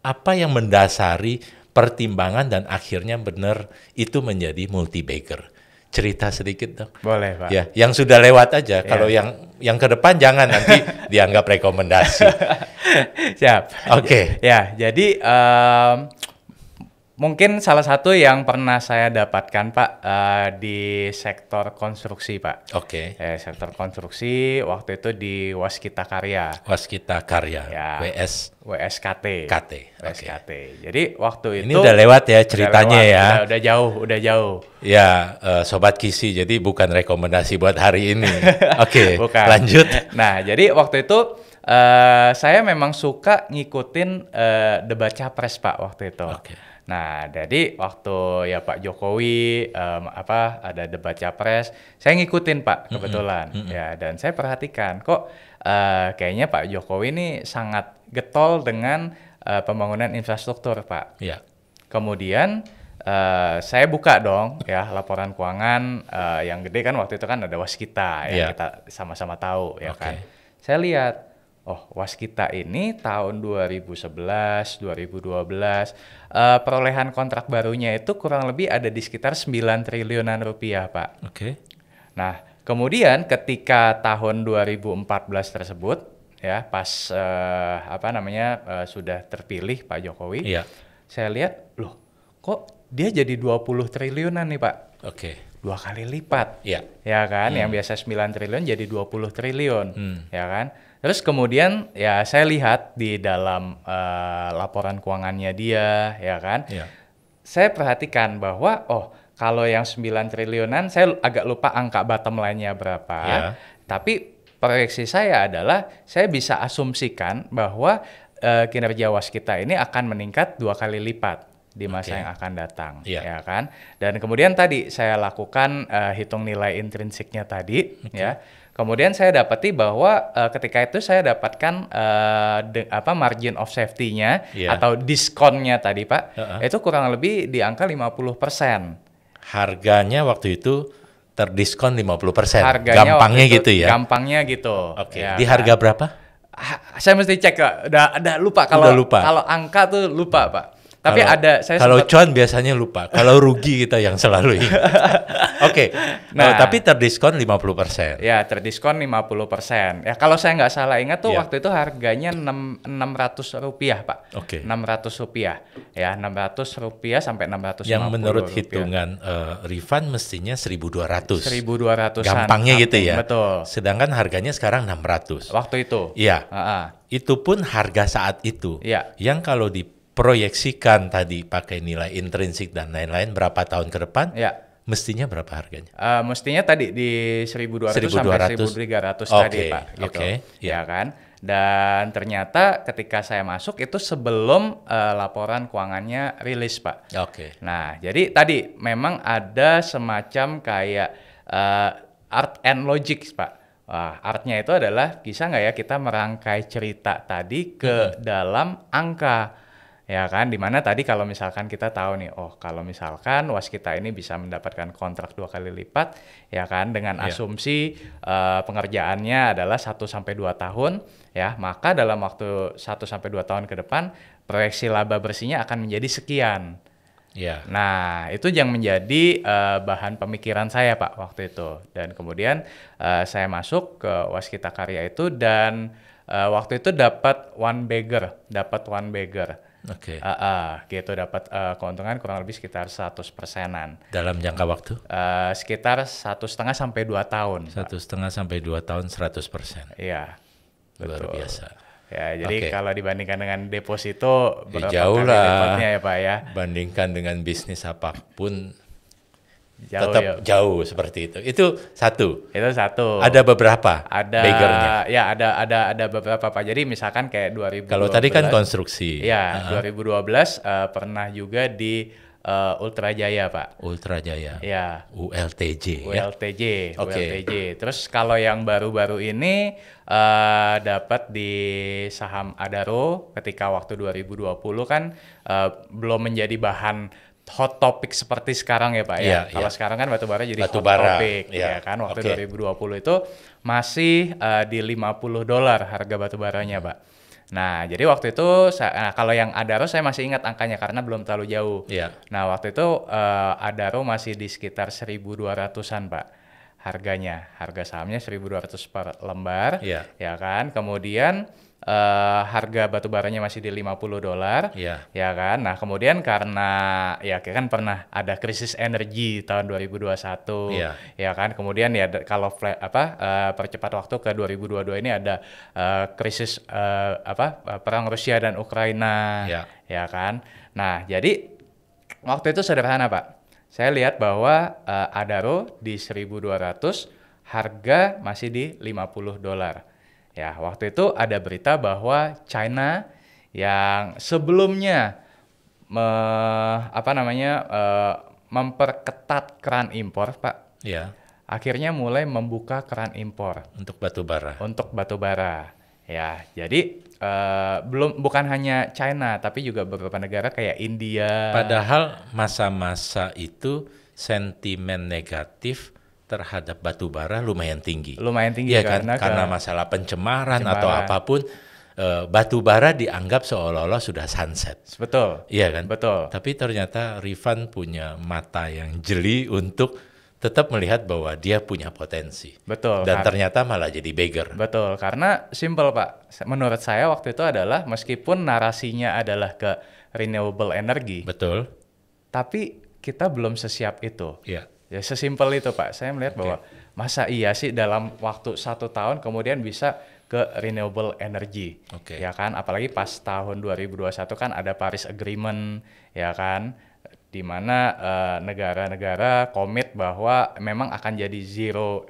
apa yang mendasari pertimbangan dan akhirnya benar itu menjadi multi-bagger. Cerita sedikit dong. Boleh, Pak. Ya, yang sudah lewat aja. Kalau yang ke depan jangan nanti dianggap rekomendasi. Siap. Ya, jadi Mungkin salah satu yang pernah saya dapatkan Pak di sektor konstruksi Pak. Oke. Sektor konstruksi waktu itu di Waskita Karya. Waskita Karya, Ya. WSKT. KT. WSKT. Jadi waktu itu Ini udah lewat ya ceritanya ya. Udah jauh. Ya, Sobat Kisi, jadi bukan rekomendasi buat hari ini. Oke, Bukan. lanjut. Nah, jadi waktu itu saya memang suka ngikutin debat capres Pak waktu itu. Oke. Nah, jadi waktu ya Pak Jokowi ada debat capres, saya ngikutin Pak kebetulan. Ya, dan saya perhatikan kok kayaknya Pak Jokowi ini sangat getol dengan pembangunan infrastruktur Pak. Ya. Kemudian saya buka dong ya laporan keuangan yang gede kan waktu itu kan ada Waskita yang kita sama-sama tahu ya kan. Saya lihat, oh Waskita ini tahun 2011, 2012 perolehan kontrak barunya itu kurang lebih ada di sekitar 9 triliunan rupiah Pak. Oke. Nah kemudian ketika tahun 2014 tersebut ya pas sudah terpilih Pak Jokowi, saya lihat loh kok dia jadi 20 triliunan nih Pak. Oke. 2 kali lipat. Ya kan, yang biasa 9 triliun jadi 20 triliun. Ya kan. Terus kemudian ya saya lihat di dalam laporan keuangannya dia, ya kan. Saya perhatikan bahwa kalau yang 9 triliunan saya agak lupa angka bottom line-nya berapa. Tapi proyeksi saya adalah saya bisa asumsikan bahwa kinerja Waskita ini akan meningkat 2 kali lipat di masa yang akan datang, ya kan. Dan kemudian tadi saya lakukan hitung nilai intrinsiknya tadi, ya. Kemudian saya dapati bahwa ketika itu saya dapatkan margin of safety-nya atau diskonnya tadi Pak, itu kurang lebih di angka 50%. Harganya waktu itu terdiskon 50%. Harganya gampangnya gitu ya. Gampangnya gitu. Oke. Ya, di harga berapa? Saya mesti cek Pak. Udah lupa kalau angka tuh lupa Pak. Tapi kalau cuan biasanya lupa. Kalau rugi kita yang selalu ingat. Oke. Nah, tapi terdiskon 50%. Ya, terdiskon 50%. Ya, kalau saya nggak salah ingat tuh waktu itu harganya Rp600 Pak. Oke. Rp600. Ya, Rp600 sampai Rp650. Yang menurut hitungan Rifan mestinya 1.200. 1.200-an. Gampangnya gitu ya. Betul. Sedangkan harganya sekarang 600. Waktu itu. Iya. Itu pun harga saat itu. Iya. Yang kalau diproyeksikan tadi pakai nilai intrinsik dan lain-lain berapa tahun ke depan? Mestinya berapa harganya? Mestinya tadi di 1.200 sampai 1.300 tadi Pak. Gitu. Ya kan? Dan ternyata ketika saya masuk itu sebelum laporan keuangannya rilis Pak. Nah jadi tadi memang ada semacam kayak art and logic Pak. Artnya itu adalah bisa nggak ya kita merangkai cerita tadi ke dalam angka. Ya kan, dimana tadi kalau misalkan kita tahu nih, kalau misalkan Waskita ini bisa mendapatkan kontrak 2 kali lipat, ya kan, dengan asumsi pengerjaannya adalah 1-2 tahun, ya, maka dalam waktu 1-2 tahun ke depan, proyeksi laba bersihnya akan menjadi sekian. Nah, itu yang menjadi bahan pemikiran saya Pak waktu itu. Dan kemudian saya masuk ke Waskita Karya itu dan waktu itu dapat one bagger. Gitu dapat keuntungan kurang lebih sekitar 100%-an. Dalam jangka waktu? Sekitar 1,5 sampai 2 tahun. 1,5 sampai 2 tahun 100%. Iya. Luar biasa. Ya, jadi kalau dibandingkan dengan deposito jauh lah ya Pak ya. Bandingkan dengan bisnis apapun jauh, tetap jauh seperti itu. Itu satu. Ada beberapa baggernya. Ya, ada beberapa Pak. Jadi misalkan kayak 2012. Kalau tadi kan konstruksi. Ya, 2012 pernah juga di Ultra Jaya Pak. Ultra Jaya. Ya. ULTJ. ULTJ. Terus kalau yang baru-baru ini dapat di saham Adaro ketika waktu 2020 kan belum menjadi bahan hot topic seperti sekarang ya Pak ya. Kalau sekarang kan batubara jadi hot topic ya kan. Waktu 2020 itu masih di $50 harga batubaranya Pak. Nah, jadi waktu itu kalau yang Adaro saya masih ingat angkanya karena belum terlalu jauh. Nah, waktu itu Adaro masih di sekitar 1.200-an Pak harganya. Harga sahamnya 1.200 per lembar ya kan. Kemudian harga batu baranya masih di $50, Ya. ya kan. Nah, kemudian karena ya kan pernah ada krisis energi tahun 2021, Iya. ya kan. Kemudian ya kalau percepat waktu ke 2022 ini ada krisis perang Rusia dan Ukraina, Ya. ya kan. Nah, jadi waktu itu sederhana, Pak. Saya lihat bahwa Adaro di 1.200, harga masih di $50. Ya, waktu itu ada berita bahwa China yang sebelumnya memperketat keran impor, Pak, Ya. akhirnya mulai membuka keran impor Untuk batu bara. untuk batu bara. Ya, jadi bukan hanya China, tapi juga beberapa negara kayak India. Padahal masa-masa itu sentimen negatif terhadap batu bara lumayan tinggi. Lumayan tinggi Iya kan? Karena ke masalah pencemaran atau pencemaran. apapun, batu bara dianggap seolah-olah sudah sunset. Betul. Iya kan? Betul. Tapi ternyata Rifan punya mata yang jeli untuk tetap melihat bahwa dia punya potensi. Betul. Dan ternyata malah jadi beggar. Betul, karena simple, Pak. Menurut saya waktu itu adalah meskipun narasinya adalah ke renewable energy, Betul? tapi kita belum sesiap itu. Iya. Ya sesimpel itu, Pak. Saya melihat bahwa masa iya sih dalam waktu 1 tahun kemudian bisa ke renewable energy, Oke. ya kan? Apalagi pas tahun 2021 kan ada Paris Agreement, ya kan? Di mana negara-negara komit bahwa memang akan jadi zero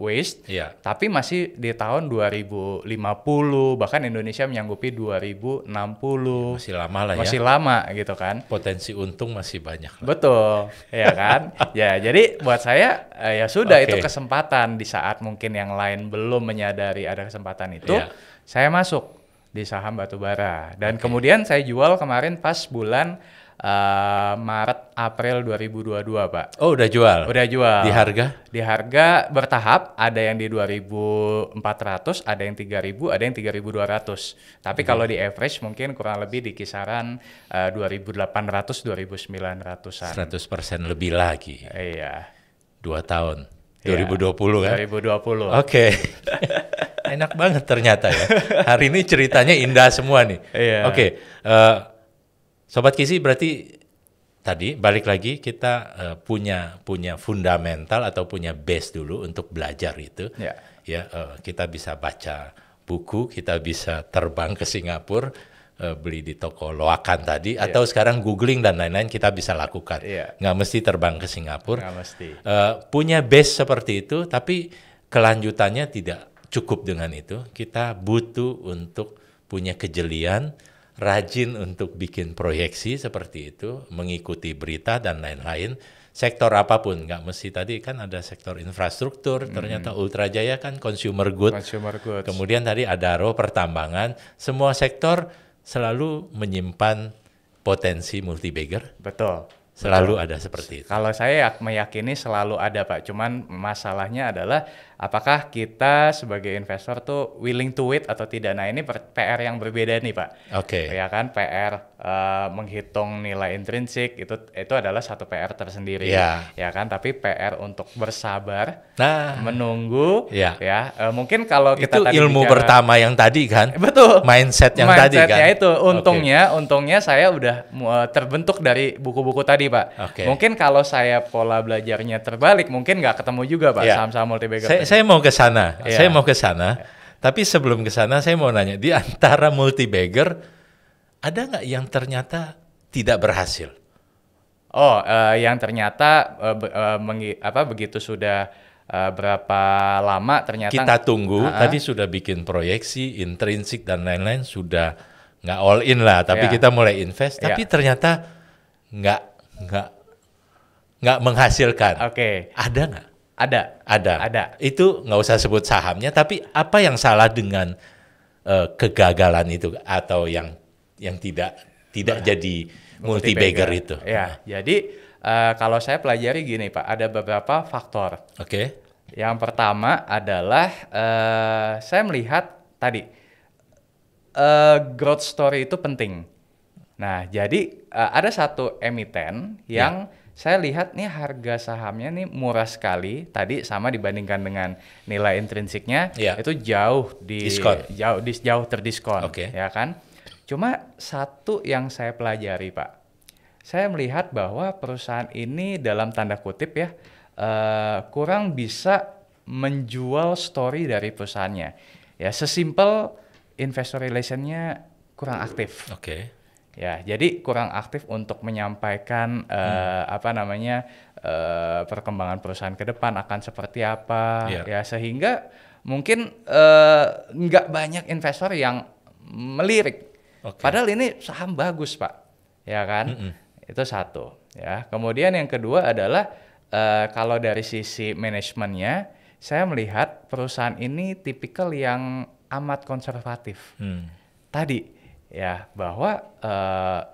waste, Iya. tapi masih di tahun 2050, bahkan Indonesia menyanggupi 2060. Masih lama lah ya. Masih lama gitu kan. Potensi untung masih banyak lah. Betul, ya kan? Ya, jadi buat saya ya sudah Oke. itu kesempatan di saat mungkin yang lain belum menyadari ada kesempatan itu, Iya. saya masuk di saham batubara dan kemudian saya jual kemarin pas bulan Maret April 2022, Pak. Oh, udah jual? Udah jual. Di harga? Di harga bertahap, ada yang di 2.400, ada yang 3.000, ada yang 3.200. Tapi kalau di average mungkin kurang lebih di kisaran 2.800, 2.900-an. 100% lebih lagi. Iya. 2 tahun. Iya. 2020 kan? 2020. Oke. Enak banget ternyata ya. Hari ini ceritanya indah semua nih. Iya. Oke. Sobat Kisi, berarti tadi balik lagi kita punya fundamental atau punya base dulu untuk belajar itu. Ya. Ya, kita bisa baca buku, kita bisa terbang ke Singapura, beli di toko loakan tadi, atau sekarang googling dan lain-lain kita bisa lakukan. Iya. Nggak mesti terbang ke Singapura. Nggak mesti. Punya base seperti itu, tapi kelanjutannya tidak cukup dengan itu. Kita butuh untuk punya kejelian, rajin untuk bikin proyeksi seperti itu, mengikuti berita dan lain-lain. Sektor apapun, nggak mesti tadi kan ada sektor infrastruktur, ternyata Ultra Jaya kan consumer good. Consumer goods. Kemudian tadi Adaro pertambangan, semua sektor selalu menyimpan potensi multi bagger. Betul. Selalu ada seperti itu. Kalau saya meyakini selalu ada, Pak. Cuman masalahnya adalah apakah kita sebagai investor tuh willing to wait atau tidak. Nah, ini PR yang berbeda nih, Pak. Oke. Ya kan, PR menghitung nilai intrinsik itu adalah satu PR tersendiri. Ya. Ya kan, tapi PR untuk bersabar, Nah, menunggu, Ya. mungkin kalau kita itu tadi ilmu bicara- pertama yang tadi kan? Betul. Mindset yang tadi kan? Mindsetnya itu, Oke. untungnya saya udah terbentuk dari buku-buku tadi, Pak. Oke. Mungkin kalau saya pola belajarnya terbalik, mungkin nggak ketemu juga, Pak, Ya. saham-saham multi-bagger. Saya mau ke sana. Iya. Saya mau ke sana. Tapi sebelum ke sana saya mau nanya, di antara multi bagger ada nggak yang ternyata tidak berhasil? Oh, yang ternyata begitu sudah berapa lama ternyata Kita tunggu, Ah, tadi sudah bikin proyeksi, intrinsik dan lain-lain sudah nggak all in lah, tapi Iya. kita mulai invest, Iya. tapi ternyata nggak menghasilkan. Oke, Ada nggak? ada. Ada. Itu nggak usah sebut sahamnya, tapi apa yang salah dengan kegagalan itu atau yang tidak jadi multi bagger itu? Ya, jadi kalau saya pelajari gini, Pak, ada beberapa faktor. Oke. Yang pertama adalah saya melihat tadi growth story itu penting. Nah, jadi ada satu emiten yang saya lihat nih harga sahamnya nih murah sekali. Tadi sama dibandingkan dengan nilai intrinsiknya itu jauh jauh terdiskon, ya kan? Cuma satu yang saya pelajari, Pak. Saya melihat bahwa perusahaan ini dalam tanda kutip ya kurang bisa menjual story dari perusahaannya. Ya, sesimpel investor relation-nya kurang aktif. Ya, jadi kurang aktif untuk menyampaikan perkembangan perusahaan ke depan akan seperti apa, ya sehingga mungkin nggak banyak investor yang melirik. Padahal ini saham bagus, Pak, ya kan? Itu satu. Ya, kemudian yang kedua adalah kalau dari sisi manajemennya, saya melihat perusahaan ini tipikal yang amat konservatif. Tadi. Ya, bahwa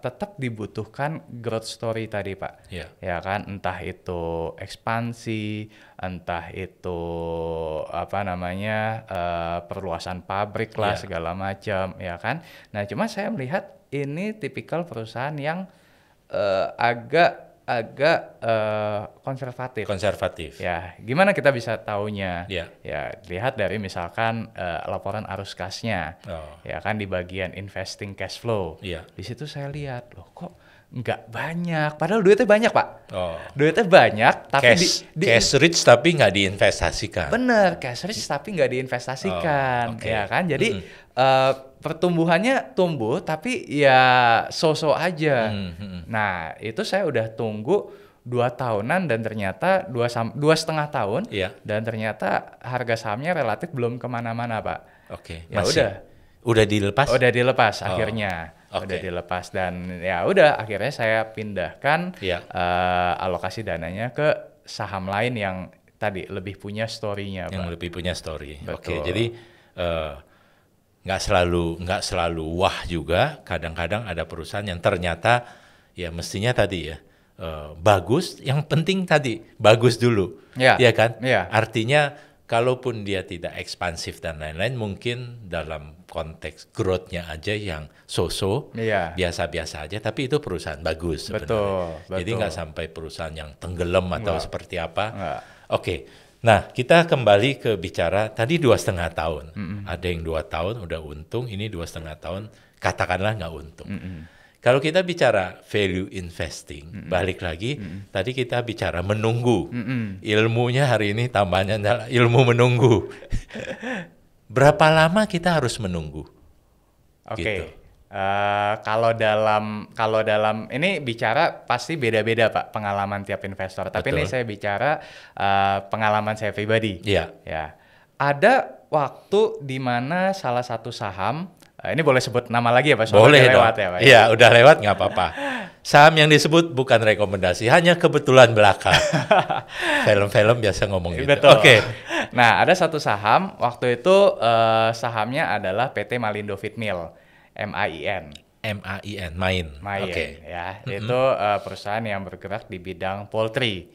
tetap dibutuhkan growth story tadi, Pak. Ya kan, entah itu ekspansi, entah itu perluasan pabrik lah segala macam, ya kan. Nah, cuma saya melihat ini tipikal perusahaan yang agak konservatif. Ya, gimana kita bisa taunya? Ya, lihat dari misalkan laporan arus kasnya, ya kan di bagian investing cash flow. Di situ saya lihat loh, kok nggak banyak. Padahal duitnya banyak, Pak. Duitnya banyak, tapi cash rich tapi nggak diinvestasikan. Bener, cash rich tapi nggak diinvestasikan, ya kan? Jadi pertumbuhannya tumbuh tapi ya so-so aja. Nah, itu saya udah tunggu 2 tahunan dan ternyata 2,5 tahun dan ternyata harga sahamnya relatif belum kemana-mana, Pak. Ya udah dilepas akhirnya. Udah dilepas dan ya udah akhirnya saya pindahkan alokasi dananya ke saham lain yang tadi lebih punya story-nya, Pak. Yang lebih punya story. Jadi nggak selalu wah juga. Kadang-kadang ada perusahaan yang ternyata ya mestinya tadi ya bagus. Yang penting tadi bagus dulu, ya kan? Artinya kalaupun dia tidak ekspansif dan lain-lain, mungkin dalam konteks growth-nya aja yang so-so, biasa-biasa aja. Tapi itu perusahaan bagus sebenarnya. Jadi nggak sampai perusahaan yang tenggelam atau seperti apa. Nah, kita kembali ke bicara tadi 2,5 tahun. Ada yang 2 tahun udah untung, ini 2,5 tahun katakanlah nggak untung. Kalau kita bicara value investing, balik lagi, tadi kita bicara menunggu. Ilmunya hari ini tambahnya adalah ilmu menunggu. Berapa lama kita harus menunggu? Gitu. Kalau dalam ini bicara pasti beda-beda, Pak, pengalaman tiap investor. Tapi ini saya bicara pengalaman saya pribadi. Ya, ada waktu di mana salah satu saham, ini boleh sebut nama lagi ya, Pak? Boleh lewat ya, Pak? Iya, udah lewat nggak apa-apa. Saham yang disebut bukan rekomendasi, hanya kebetulan belaka. Film-film biasa ngomong gitu. Betul. Nah, ada satu saham waktu itu sahamnya adalah PT Malindo Feedmill. MAIN, main. Ya, itu perusahaan yang bergerak di bidang poultry.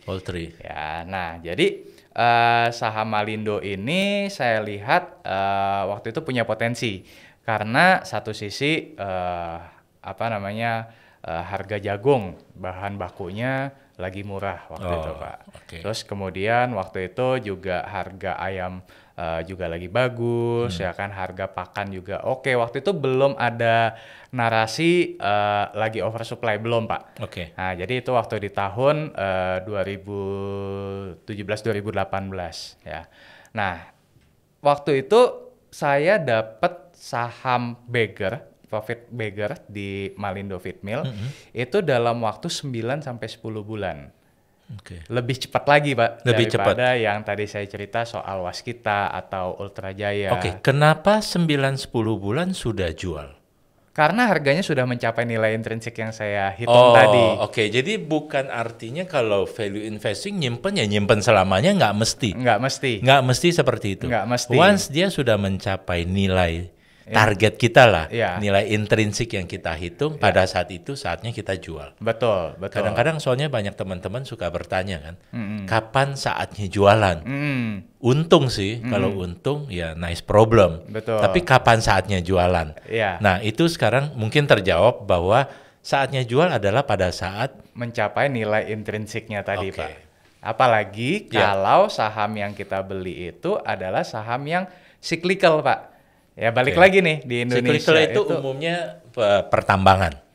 Ya, nah jadi saham Malindo ini saya lihat waktu itu punya potensi karena satu sisi harga jagung bahan bakunya lagi murah waktu itu, Pak. Terus kemudian waktu itu juga harga ayam juga lagi bagus, ya kan, harga pakan juga oke. Waktu itu belum ada narasi lagi oversupply, belum, Pak. Nah, jadi itu waktu di tahun 2017-2018 ya. Nah, waktu itu saya dapat saham Profit Bagger di Malindo Feedmill itu dalam waktu 9 sampai 10 bulan. Lebih cepat lagi, Pak, daripada yang tadi saya cerita soal Waskita atau Ultra Jaya. Kenapa 9-10 bulan sudah jual? Karena harganya sudah mencapai nilai intrinsik yang saya hitung tadi. Jadi bukan artinya kalau value investing nyimpen selamanya, nggak mesti. Nggak mesti seperti itu. Once dia sudah mencapai nilai target kita lah, nilai intrinsik yang kita hitung, pada saat itu saatnya kita jual. Betul. Kadang-kadang soalnya banyak teman-teman suka bertanya kan, kapan saatnya jualan? Untung sih, kalau untung ya nice problem. Tapi kapan saatnya jualan? Nah, itu sekarang mungkin terjawab bahwa saatnya jual adalah pada saat mencapai nilai intrinsiknya tadi, Oke. Pak. Apalagi Ya. kalau saham yang kita beli itu adalah saham yang cyclical, Pak. Ya balik Oke. lagi nih di Indonesia cyclical itu umumnya pertambangan.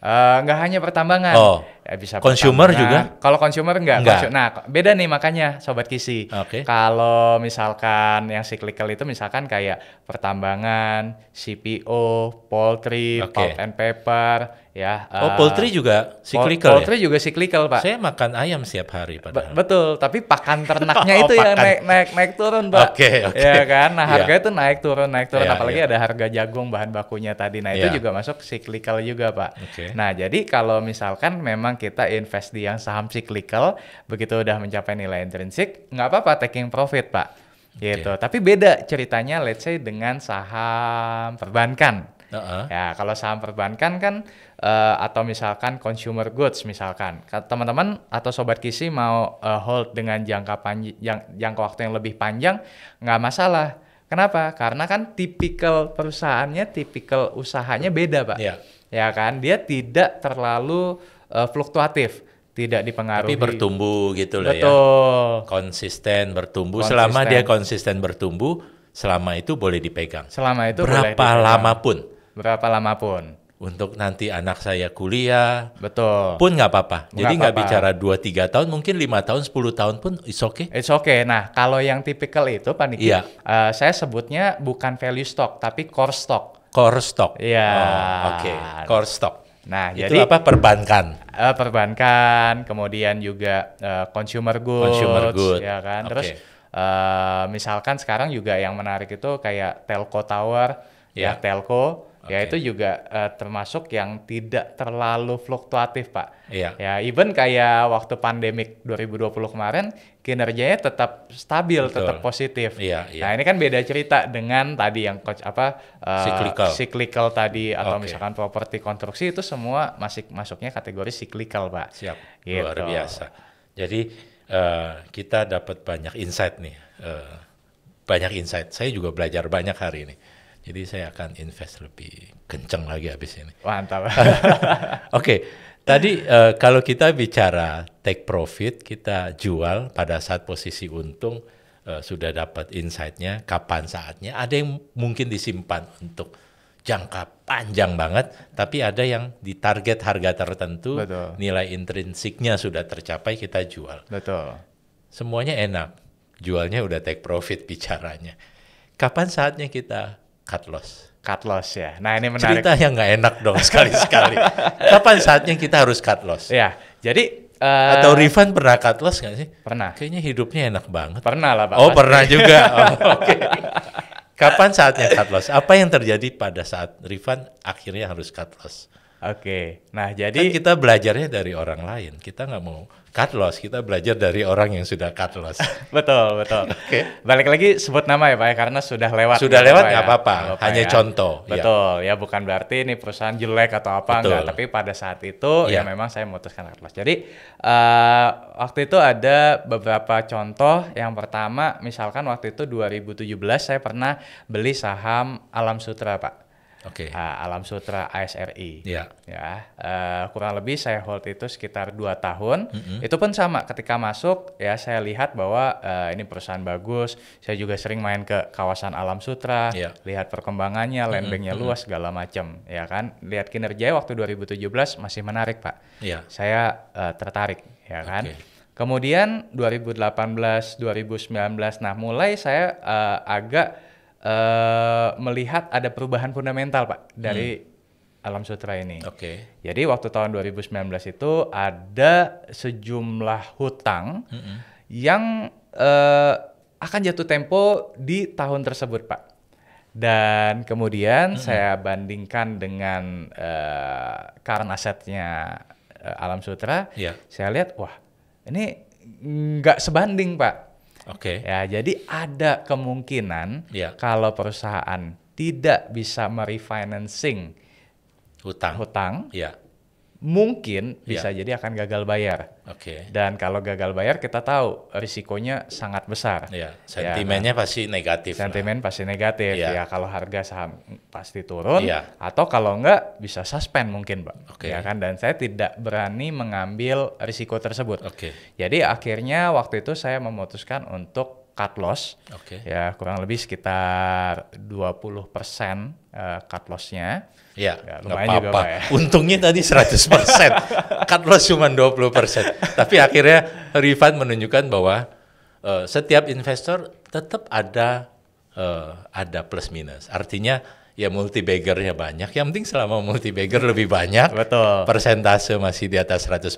nggak hanya pertambangan, Oh, ya bisa consumer pertambangan. Kalau consumer enggak. Enggak. Nah, beda nih makanya Sobat Kisi. Oke. Kalau misalkan yang cyclical itu misalkan kayak pertambangan, CPO, poultry, Oke. pulp and paper, ya. Poultry juga cyclical Poultry juga cyclical, Pak. Saya makan ayam setiap hari padahal. Betul, tapi pakan ternaknya Oh, itu yang pakan. naik turun, Pak. Oke. Ya kan? Nah, Iya. harga itu naik turun. Iya, Apalagi iya. ada harga jagung bahan bakunya tadi. Nah, itu Iya. juga masuk cyclical juga, Pak. Oke. Nah, jadi kalau misalkan memang kita invest di yang saham cyclical, begitu udah mencapai nilai intrinsik, nggak apa-apa taking profit, Pak. Gitu. Tapi beda ceritanya let's say dengan saham perbankan. Heeh. Ya, kalau saham perbankan kan atau misalkan consumer goods misalkan. Teman-teman atau Sobat Kisi mau hold dengan jangka waktu yang lebih panjang, nggak masalah. Kenapa? Karena kan tipikal perusahaannya, tipikal usahanya beda, Pak. Iya. Ya kan? Dia tidak terlalu fluktuatif, tidak dipengaruhi. Tapi bertumbuh gitu loh ya. Betul. Konsisten bertumbuh. Konsisten. Selama dia konsisten bertumbuh, selama itu boleh dipegang. Selama itu boleh Berapa dipegang. lama pun. Berapa lama pun. Untuk nanti anak saya kuliah Betul. pun nggak apa-apa. Jadi nggak apa-apa. bicara 2-3 tahun, mungkin 5 tahun, 10 tahun pun it's okay. It's okay. Nah, kalau yang tipikal itu, Pak Niki, Iya. saya sebutnya bukan value stock, tapi core stock. Core stock. Iya. Oh, oke. Core stock. Nah, Itu jadi apa? Perbankan. perbankan, kemudian juga consumer goods, Consumer good. ya kan. Oke. Terus misalkan sekarang juga yang menarik itu kayak telco tower, ya Ya. telco, ya Oke. itu juga termasuk yang tidak terlalu fluktuatif, Pak. Iya. Ya, even kayak waktu pandemik 2020 kemarin kinerjanya tetap stabil, Betul. tetap positif. Iya, iya. Nah, ini kan beda cerita dengan tadi yang Cyclical. cyclical tadi atau Oke. misalkan properti konstruksi itu semua masuknya kategori cyclical, Pak. Siap. Gitu. Luar biasa. Jadi kita dapat banyak insight nih. Banyak insight. Saya juga belajar banyak hari ini. Jadi saya akan invest lebih kenceng lagi habis ini. Mantap. Oke, tadi kalau kita bicara take profit, kita jual pada saat posisi untung, sudah dapat insight-nya, kapan saatnya. Ada yang mungkin disimpan untuk jangka panjang banget, tapi ada yang di target harga tertentu, Betul. nilai intrinsiknya sudah tercapai, kita jual. Betul. Semuanya enak, jualnya udah take profit bicaranya. Kapan saatnya kita cut loss? Cut loss ya. Nah, ini menarik. Cerita yang nggak enak dong sekali-sekali. Kapan saatnya kita harus cut loss? Ya, jadi Atau Rifan pernah cut loss nggak sih? pernah. Kayaknya hidupnya enak banget. Pernah lah, Pak. Oh, pasti. pernah juga. Oh, oke. Kapan saatnya cut loss? Apa yang terjadi pada saat Rifan akhirnya harus cut loss? Oke. Nah, Kan jadi kita belajarnya dari orang lain. Kita nggak mau cut loss. Kita belajar dari orang yang sudah cut loss. betul. Oke. Balik lagi sebut nama ya, Pak, ya, karena sudah lewat. Sudah Nggak lewat apa-apa nggak ya. apa-apa. Nggak apa-apa Hanya ya. contoh. Ya. Betul, ya bukan berarti ini perusahaan jelek atau apa, Betul. enggak. Tapi pada saat itu Ya. ya memang saya memutuskan cut loss. Jadi waktu itu ada beberapa contoh. Yang pertama, misalkan waktu itu 2017 saya pernah beli saham Alam Sutra, Pak. Oke. Alam Sutra ASRI. Ya. Ya, kurang lebih saya hold itu sekitar 2 tahun. Itu pun sama, ketika masuk ya saya lihat bahwa ini perusahaan bagus. Saya juga sering main ke kawasan Alam Sutra, Ya. lihat perkembangannya, land banknya luas segala macam, ya kan. Lihat kinerjanya waktu 2017 masih menarik, Pak. Ya. Saya tertarik, ya kan. Oke. Kemudian 2018, 2019, nah mulai saya agak melihat ada perubahan fundamental, Pak, dari Alam Sutra ini. Oke. Jadi waktu tahun 2019 itu ada sejumlah hutang yang akan jatuh tempo di tahun tersebut, Pak. Dan kemudian saya bandingkan dengan current asetnya Alam Sutra, Ya. saya lihat, wah ini nggak sebanding, Pak. Oke. Ya, jadi ada kemungkinan Ya. kalau perusahaan tidak bisa merefinancing Hutang. hutang, Ya. mungkin bisa jadi akan gagal bayar. Oke. Dan kalau gagal bayar kita tahu risikonya sangat besar. Ya, sentimennya pasti negatif. Sentimen pasti negatif Ya. ya, kalau harga saham pasti turun Ya. atau kalau enggak bisa suspend mungkin, Pak. Oke. Ya kan, dan saya tidak berani mengambil risiko tersebut. Oke. Jadi akhirnya waktu itu saya memutuskan untuk cut loss. Oke. Ya, kurang lebih sekitar 20% cut loss-nya. Ya, Ya, nggak lumayan juga, apa-apa. Pak, ya. Untungnya tadi 100%, cut loss cuma 20%. Tapi akhirnya Rifan menunjukkan bahwa setiap investor tetap ada plus minus. Artinya ya multi baggernya banyak. Yang penting selama multi bagger lebih banyak, Betul. persentase masih di atas 100%,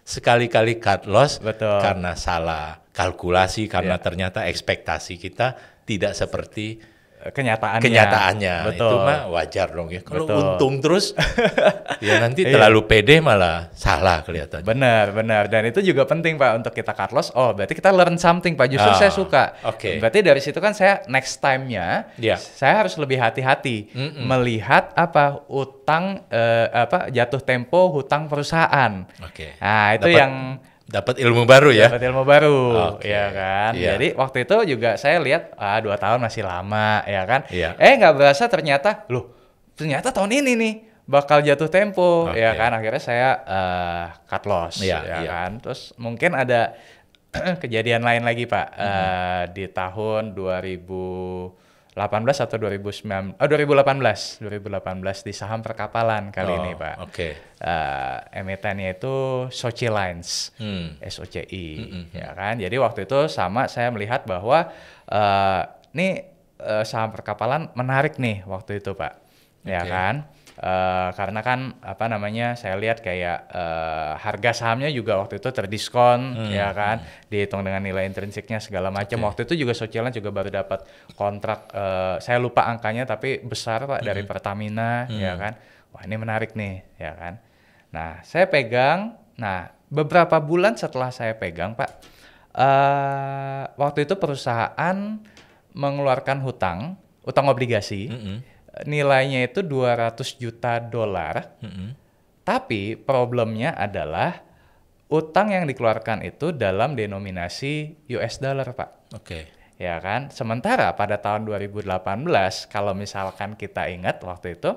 sekali-kali cut loss Betul. karena salah kalkulasi, karena ternyata ekspektasi kita tidak seperti kenyataannya. Betul. Itu mah wajar dong ya. Kalau Betul. untung terus ya nanti terlalu pede malah salah kelihatan. Benar. Dan itu juga penting, Pak, untuk kita cut loss. Oh, berarti kita learn something, Pak. Justru saya suka. Oke. Berarti dari situ kan saya next time-nya Ya. saya harus lebih hati-hati melihat utang jatuh tempo hutang perusahaan. Oke. Nah, itu yang Dapat ilmu baru ya. dapat ilmu baru, Oke. ya kan. Iya. Jadi waktu itu juga saya lihat 2 tahun masih lama, ya kan. Iya. Nggak berasa ternyata tahun ini nih bakal jatuh tempo, Oke. ya kan. Akhirnya saya cut loss, Iya, ya iya. kan. Terus mungkin ada kejadian lain lagi, Pak, di tahun 2018 atau 2018 di saham perkapalan kali ini, Pak. Oke. Emitennya itu Sochi Lines, SOCI, ya kan. Jadi waktu itu sama saya melihat bahwa saham perkapalan menarik nih waktu itu, Pak, ya Oke. kan. Karena kan saya lihat kayak harga sahamnya juga waktu itu terdiskon, ya kan, dihitung dengan nilai intrinsiknya segala macam. Waktu itu juga Socialnya juga baru dapat kontrak, saya lupa angkanya tapi besar, Pak, dari Pertamina, ya kan. Wah, ini menarik nih, ya kan. Nah, saya pegang. Nah, beberapa bulan setelah saya pegang, Pak, waktu itu perusahaan mengeluarkan utang obligasi. Nilainya itu $200 juta. Tapi problemnya adalah utang yang dikeluarkan itu dalam denominasi US dollar, Pak. Oke. Ya kan? Sementara pada tahun 2018 kalau misalkan kita ingat waktu itu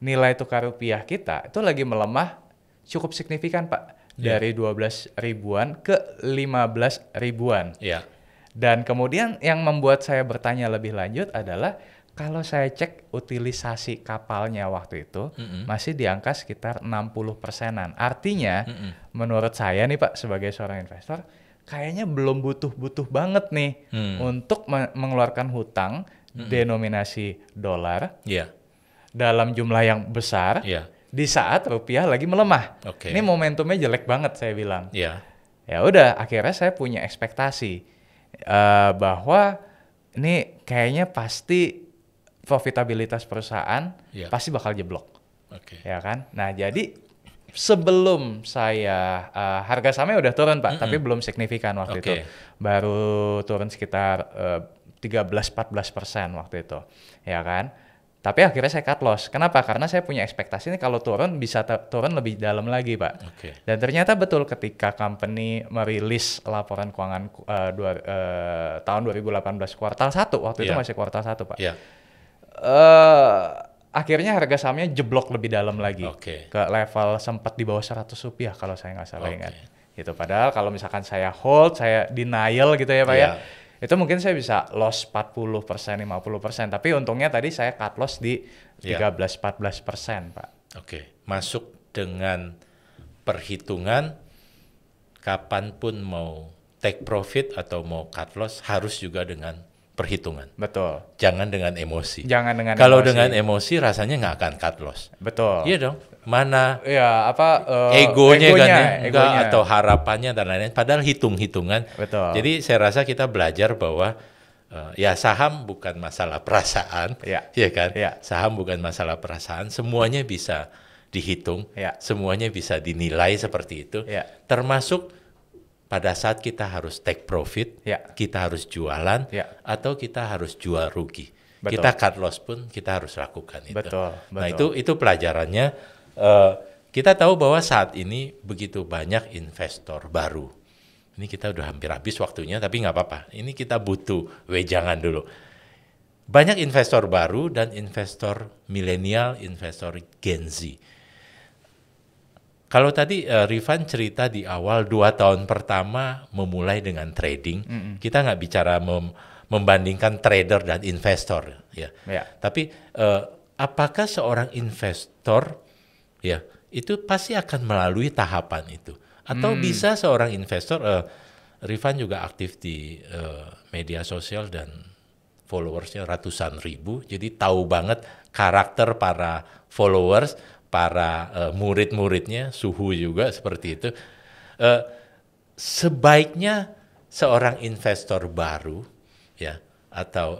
nilai tukar rupiah kita itu lagi melemah cukup signifikan, Pak. Dari 12 ribuan ke 15 ribuan. Iya. Dan kemudian yang membuat saya bertanya lebih lanjut adalah kalau saya cek utilisasi kapalnya waktu itu masih di angka sekitar 60%-an. Artinya menurut saya nih, Pak, sebagai seorang investor kayaknya belum butuh banget nih untuk mengeluarkan hutang denominasi dolar dalam jumlah yang besar di saat rupiah lagi melemah. Oke. Ini momentumnya jelek banget saya bilang. Iya. Ya udah, akhirnya saya punya ekspektasi bahwa ini kayaknya pasti profitabilitas perusahaan pasti bakal jeblok, ya kan? Nah, jadi sebelum saya harga sahamnya udah turun, Pak, tapi belum signifikan waktu itu, baru turun sekitar 13-14% waktu itu, ya kan? Tapi akhirnya saya cut loss. Kenapa? Karena saya punya ekspektasi ini kalau turun bisa turun lebih dalam lagi, Pak. Dan ternyata betul ketika company merilis laporan keuangan tahun 2018 kuartal 1, waktu itu masih kuartal 1, Pak. Akhirnya harga sahamnya jeblok lebih dalam lagi. Ke level sempat di bawah Rp100 kalau saya nggak salah ingat. Gitu. Padahal kalau misalkan saya hold, saya denial gitu ya, Pak, ya. Itu mungkin saya bisa loss 40%, 50%. Tapi untungnya tadi saya cut loss di 13-14%, Pak. Oke. Masuk dengan perhitungan kapanpun mau take profit atau mau cut loss harus juga dengan perhitungan. Betul. Jangan dengan emosi. Kalau dengan emosi rasanya nggak akan cut loss. Betul. Iya dong. Mana egonya kan ya, enggak, atau harapannya dan lain-lain. Padahal hitung-hitungan. Betul. Jadi saya rasa kita belajar bahwa saham bukan masalah perasaan, ya kan? Saham bukan masalah perasaan. Semuanya bisa dihitung, semuanya bisa dinilai seperti itu. Termasuk pada saat kita harus take profit, kita harus jualan, atau kita harus jual rugi. Kita cut loss pun kita harus lakukan itu. Betul. Nah itu pelajarannya kita tahu bahwa saat ini begitu banyak investor baru. Ini kita udah hampir habis waktunya, tapi nggak apa-apa. Ini kita butuh wejangan dulu. Banyak investor baru dan investor milenial, investor Gen Z. Kalau tadi Rifan cerita di awal 2 tahun pertama memulai dengan trading, kita nggak bicara membandingkan trader dan investor, ya. Tapi apakah seorang investor, ya, itu pasti akan melalui tahapan itu, atau bisa seorang investor, Rifan juga aktif di media sosial dan followersnya ratusan ribu, jadi tahu banget karakter para followers, para murid-muridnya, Suhu juga seperti itu. Sebaiknya seorang investor baru, ya, atau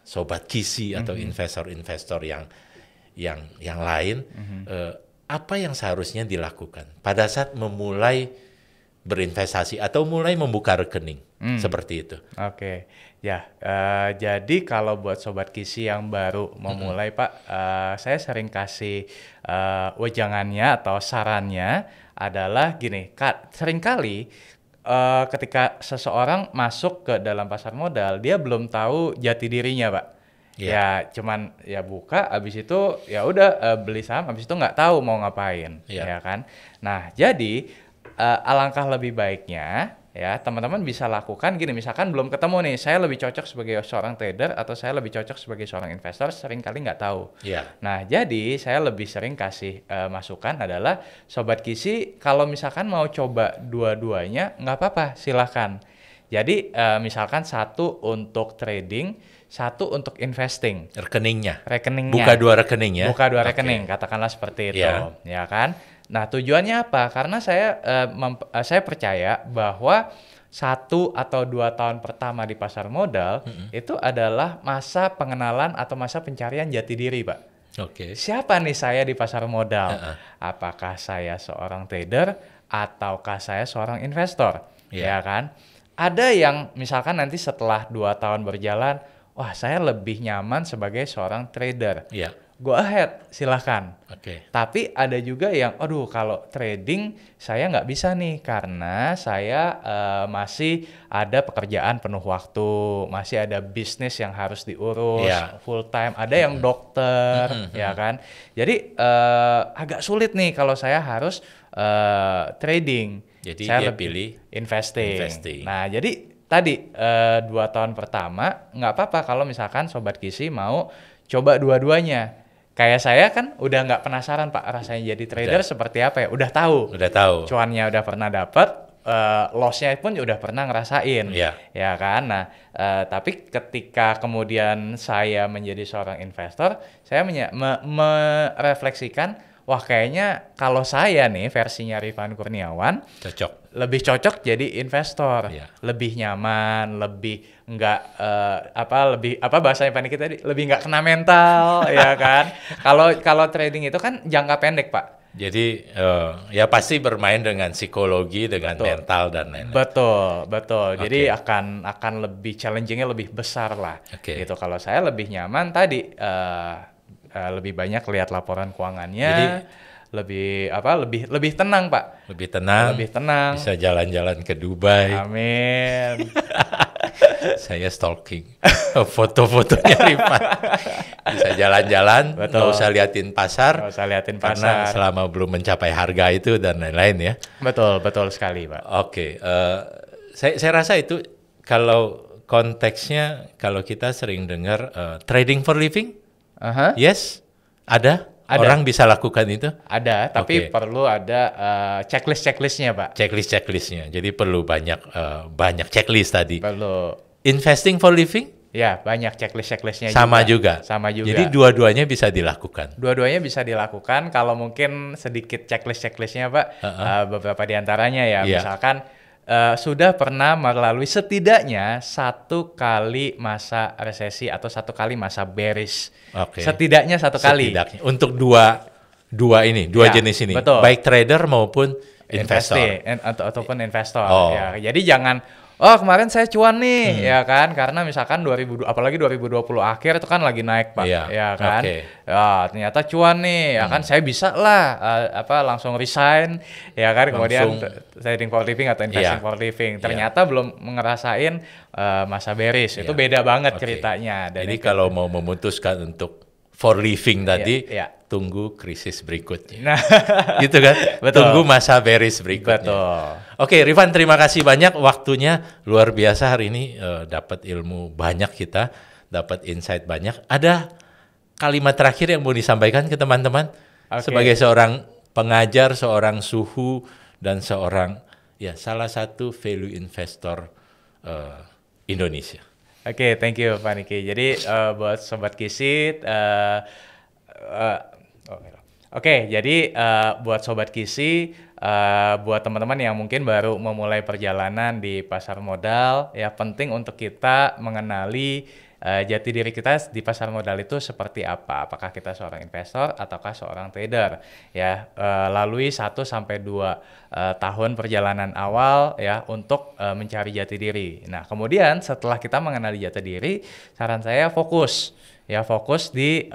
sobat kisi atau investor-investor yang lain, apa yang seharusnya dilakukan pada saat memulai berinvestasi atau mulai membuka rekening seperti itu? Oke. Ya, jadi kalau buat sobat kisi yang baru memulai, Pak, saya sering kasih wejangannya atau sarannya adalah gini, seringkali ketika seseorang masuk ke dalam pasar modal, dia belum tahu jati dirinya, Pak. Ya, cuman ya buka, abis itu ya udah beli saham, abis itu nggak tahu mau ngapain, ya kan? Nah, jadi alangkah lebih baiknya, ya, teman-teman bisa lakukan gini, misalkan belum ketemu nih, saya lebih cocok sebagai seorang trader atau saya lebih cocok sebagai seorang investor, seringkali nggak tahu. Nah, jadi saya lebih sering kasih masukan adalah, sobat kisi kalau misalkan mau coba dua-duanya, nggak apa-apa, silahkan. Jadi misalkan satu untuk trading, satu untuk investing. Rekeningnya. Rekeningnya. Buka 2 rekening ya. Buka 2 rekening, katakanlah seperti itu, ya kan? Nah, tujuannya apa? Karena saya percaya bahwa 1 atau 2 tahun pertama di pasar modal itu adalah masa pengenalan atau masa pencarian jati diri, Pak. Siapa nih saya di pasar modal? Apakah saya seorang trader ataukah saya seorang investor? Ya kan? Ada yang misalkan nanti setelah 2 tahun berjalan, wah, saya lebih nyaman sebagai seorang trader. Go ahead, silahkan. Tapi ada juga yang, aduh, kalau trading saya nggak bisa nih karena saya masih ada pekerjaan penuh waktu, masih ada bisnis yang harus diurus full time, ada yang dokter, ya kan. Jadi agak sulit nih kalau saya harus trading. Jadi saya dia lebih pilih investing. Nah, jadi tadi 2 tahun pertama nggak apa-apa kalau misalkan sobat kisi mau coba dua-duanya. Kayak saya kan udah nggak penasaran, Pak, rasanya jadi trader seperti apa ya, udah tahu. Cuannya udah pernah dapat, loss-nya pun udah pernah ngerasain, ya kan. Nah, tapi ketika kemudian saya menjadi seorang investor, saya merefleksikan, wah, kayaknya kalau saya nih versinya Rifan Kurniawan lebih cocok jadi investor, lebih nyaman, lebih nggak lebih bahasanya panik tadi, lebih nggak kena mental, ya kan. Kalau trading itu kan jangka pendek, Pak. Jadi ya pasti bermain dengan psikologi, dengan mental dan lain-lain. Betul. Jadi akan lebih challenging-nya lebih besar lah. Gitu. Kalau saya lebih nyaman tadi lebih banyak lihat laporan keuangannya. Jadi lebih tenang, Pak. Lebih tenang. Bisa jalan-jalan ke Dubai. Amin. Saya stalking foto-fotonya Rifan. Bisa jalan-jalan, nggak usah liatin pasar. Karena selama belum mencapai harga itu dan lain-lain ya. Betul sekali, Pak. Saya rasa itu kalau konteksnya, kalau kita sering dengar trading for living, yes, ada. Orang bisa lakukan itu? Ada, tapi perlu ada checklist-checklistnya, Pak. Checklist-checklistnya, jadi perlu banyak checklist tadi. Perlu. Investing for living? Ya, banyak checklist-checklistnya sama juga. Jadi dua-duanya bisa dilakukan? Dua-duanya bisa dilakukan, kalau mungkin sedikit checklist-checklistnya, Pak. Beberapa diantaranya ya, misalkan sudah pernah melalui setidaknya 1 kali masa resesi atau 1 kali masa bearish. Setidaknya 1 kali. Untuk dua jenis ini, baik trader maupun investor ataupun investor. Ya, jadi jangan oh kemarin saya cuan nih, ya kan, karena misalkan apalagi 2020 akhir itu kan lagi naik Pak, ya kan, ya ternyata cuan nih, ya kan, saya bisa lah langsung resign, ya kan, kemudian trading for living atau investing for living, ternyata belum ngerasain masa bearish, itu beda banget ceritanya. Dan jadi kalau mau memutuskan untuk for living tadi, tunggu krisis berikutnya. Nah, gitu kan? Betul. Tunggu masa bearish berikutnya. Betul. Oke, Rifan, terima kasih banyak waktunya. Luar biasa hari ini, dapat ilmu banyak kita, dapat insight banyak. Ada kalimat terakhir yang mau disampaikan ke teman-teman sebagai seorang pengajar, seorang suhu, dan seorang salah satu value investor Indonesia. Oke, thank you Pak Niki. Jadi buat Sobat Kisit, jadi buat Sobat Kisi, buat teman-teman yang mungkin baru memulai perjalanan di pasar modal, ya penting untuk kita mengenali jati diri kita di pasar modal itu seperti apa. Apakah kita seorang investor ataukah seorang trader? Ya, lalui 1 sampai 2 tahun perjalanan awal ya untuk mencari jati diri. Nah, kemudian setelah kita mengenali jati diri, saran saya fokus di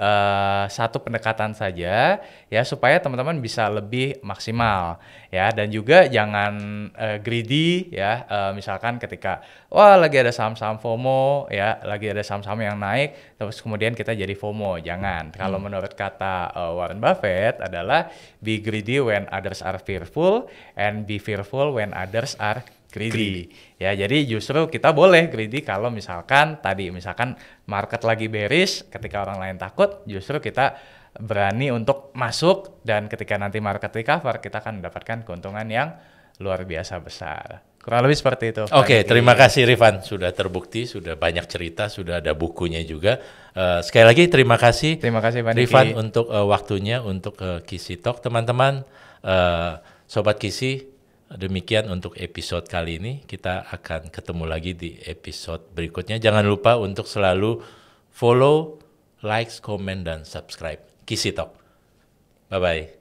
satu pendekatan saja ya supaya teman-teman bisa lebih maksimal ya, dan juga jangan greedy ya, misalkan ketika lagi ada saham-saham FOMO ya, lagi ada saham-saham yang naik terus kemudian kita jadi FOMO, jangan. Kalau menurut kata Warren Buffett adalah be greedy when others are fearful and be fearful when others are greedy. Ya, jadi justru kita boleh greedy kalau misalkan market lagi bearish, ketika orang lain takut, justru kita berani untuk masuk, dan ketika nanti market recover kita akan mendapatkan keuntungan yang luar biasa besar. Kurang lebih seperti itu. Oke, terima kasih Rifan, sudah terbukti, sudah banyak cerita, sudah ada bukunya juga. Sekali lagi terima kasih Pak Rifan untuk waktunya untuk Kisi Talk. Teman-teman, Sobat Kisi, demikian untuk episode kali ini. Kita akan ketemu lagi di episode berikutnya. Jangan lupa untuk selalu follow, like, comment, dan subscribe Kisi Talk. Bye-bye.